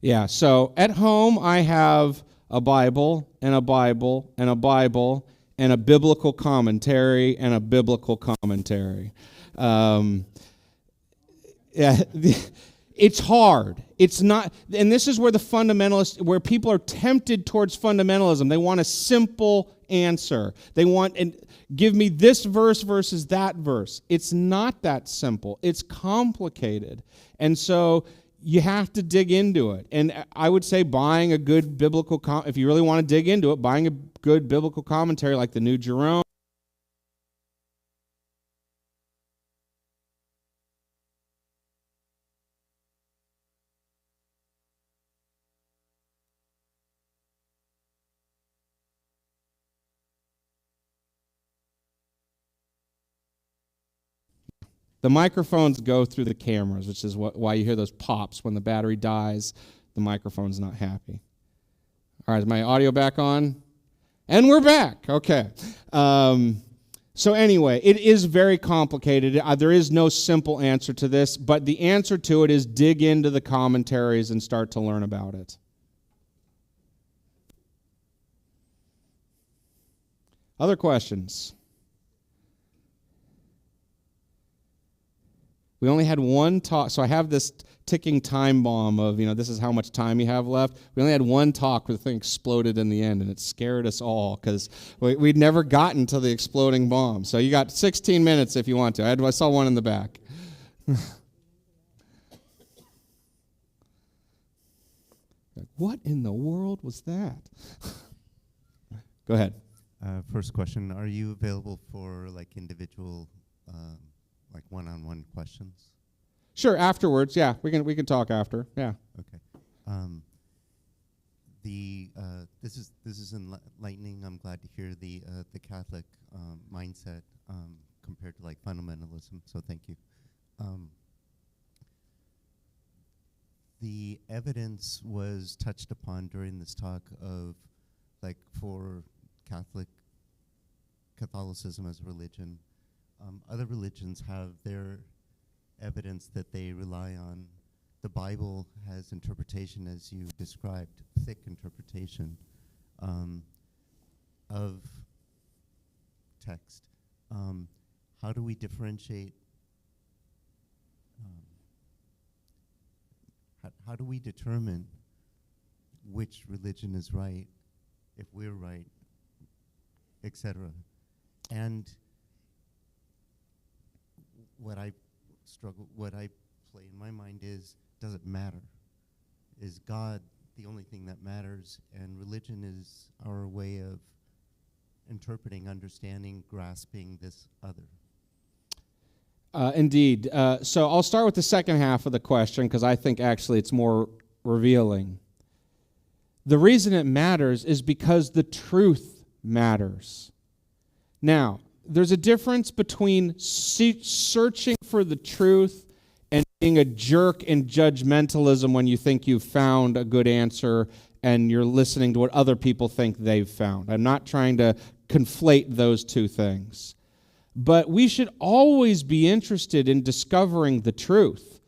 Yeah, so at home I have a Bible and a Bible and a Bible and a biblical commentary and a biblical commentary. It's hard. It's not, and this is where the fundamentalists, where people are tempted towards fundamentalism. They want a simple answer. They want, and give me this verse versus that verse. It's not that simple. It's complicated. And so you have to dig into it. And I would say buying a good biblical, if you really want to dig into it, buying a good biblical commentary like the New Jerome. The microphones go through the cameras, which is why you hear those pops when the battery dies. The microphone's not happy. All right, is my audio back on? And we're back. Okay. So anyway, it is very complicated. There is no simple answer to this, but the answer to it is dig into the commentaries and start to learn about it. Other questions? We only had one talk, so I have this ticking time bomb of, this is how much time you have left. We only had one talk where the thing exploded in the end, and it scared us all because we'd never gotten to the exploding bomb. So you got 16 minutes if you want to. I saw one in the back. What in the world was that? Go ahead. First question, are you available for individual one-on-one questions? Sure, afterwards. Yeah, we can talk after. Yeah. Okay. This is enlightening. I'm glad to hear the Catholic mindset compared to fundamentalism. So thank you. The evidence was touched upon during this talk of for Catholicism as a religion. Other religions have their evidence that they rely on. The Bible has interpretation, as you described, thick interpretation of text. How do we differentiate? How do we determine which religion is right if we're right, etc. And what I play in my mind is, does it matter? Is God the only thing that matters? And religion is our way of interpreting, understanding, grasping this other. Indeed. So I'll start with the second half of the question because I think actually it's more revealing. The reason it matters is because the truth matters. Now, there's a difference between searching for the truth and being a jerk in judgmentalism when you think you've found a good answer and you're listening to what other people think they've found. I'm not trying to conflate those two things. But we should always be interested in discovering the truth.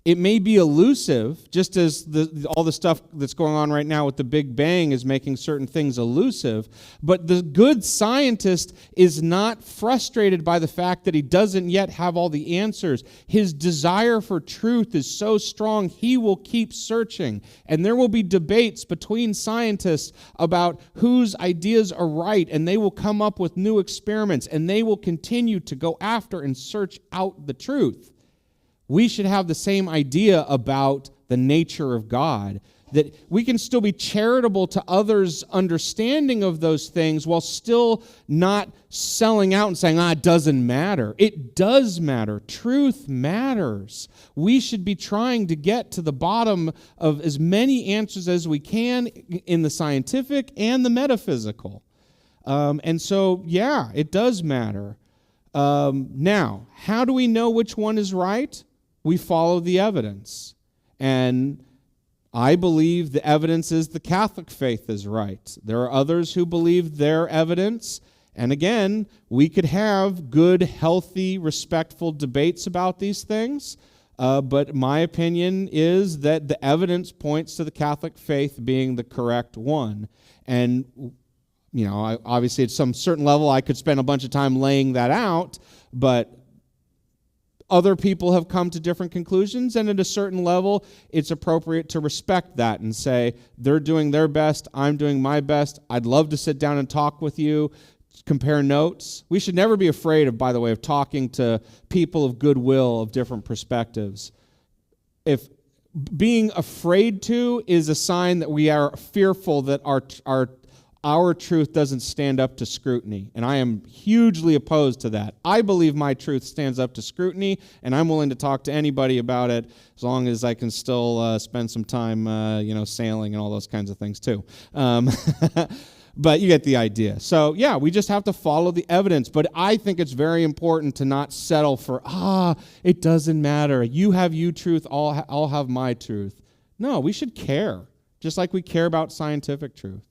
It may be elusive, just as all the stuff that's going on right now with the Big Bang is making certain things elusive, but the good scientist is not frustrated by the fact that he doesn't yet have all the answers. His desire for truth is so strong, he will keep searching. And there will be debates between scientists about whose ideas are right, and they will come up with new experiments, and they will continue to go after and search out the truth. We should have the same idea about the nature of God, that we can still be charitable to others' understanding of those things while still not selling out and saying, it doesn't matter. It does matter. Truth matters. We should be trying to get to the bottom of as many answers as we can in the scientific and the metaphysical. And so, it does matter. Now, how do we know which one is right? We follow the evidence. And I believe the evidence is the Catholic faith is right. There are others who believe their evidence. And again, we could have good, healthy, respectful debates about these things. But my opinion is that the evidence points to the Catholic faith being the correct one. And, obviously at some certain level I could spend a bunch of time laying that out, but other people have come to different conclusions, and at a certain level, it's appropriate to respect that and say, they're doing their best, I'm doing my best, I'd love to sit down and talk with you, compare notes. We should never be afraid of, by the way, of talking to people of goodwill of different perspectives. If being afraid to is a sign that we are fearful that our truth doesn't stand up to scrutiny, and I am hugely opposed to that. I believe my truth stands up to scrutiny, and I'm willing to talk to anybody about it as long as I can still spend some time, sailing and all those kinds of things too. But you get the idea. So, we just have to follow the evidence. But I think it's very important to not settle for, it doesn't matter. You have you truth, I'll have my truth. No, we should care, just like we care about scientific truth.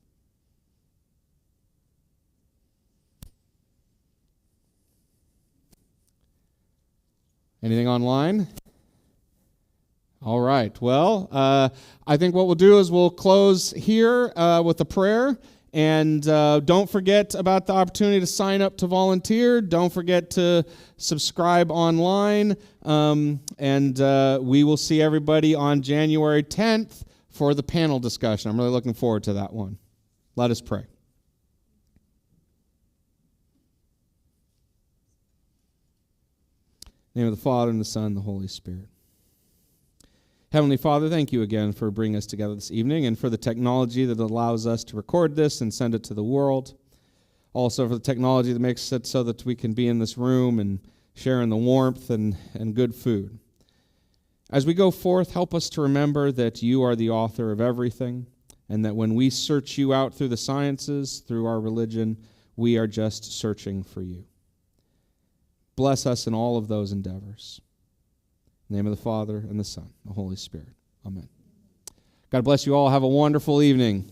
Anything online? All right. Well, I think what we'll do is we'll close here with a prayer. And don't forget about the opportunity to sign up to volunteer. Don't forget to subscribe online. And we will see everybody on January 10th for the panel discussion. I'm really looking forward to that one. Let us pray. In the name of the Father, and the Son, and the Holy Spirit. Heavenly Father, thank you again for bringing us together this evening and for the technology that allows us to record this and send it to the world. Also for the technology that makes it so that we can be in this room and share in the warmth and good food. As we go forth, help us to remember that you are the author of everything, and that when we search you out through the sciences, through our religion, we are just searching for you. Bless us in all of those endeavors. In the name of the Father, and the Son, and the Holy Spirit. Amen. God bless you all. Have a wonderful evening.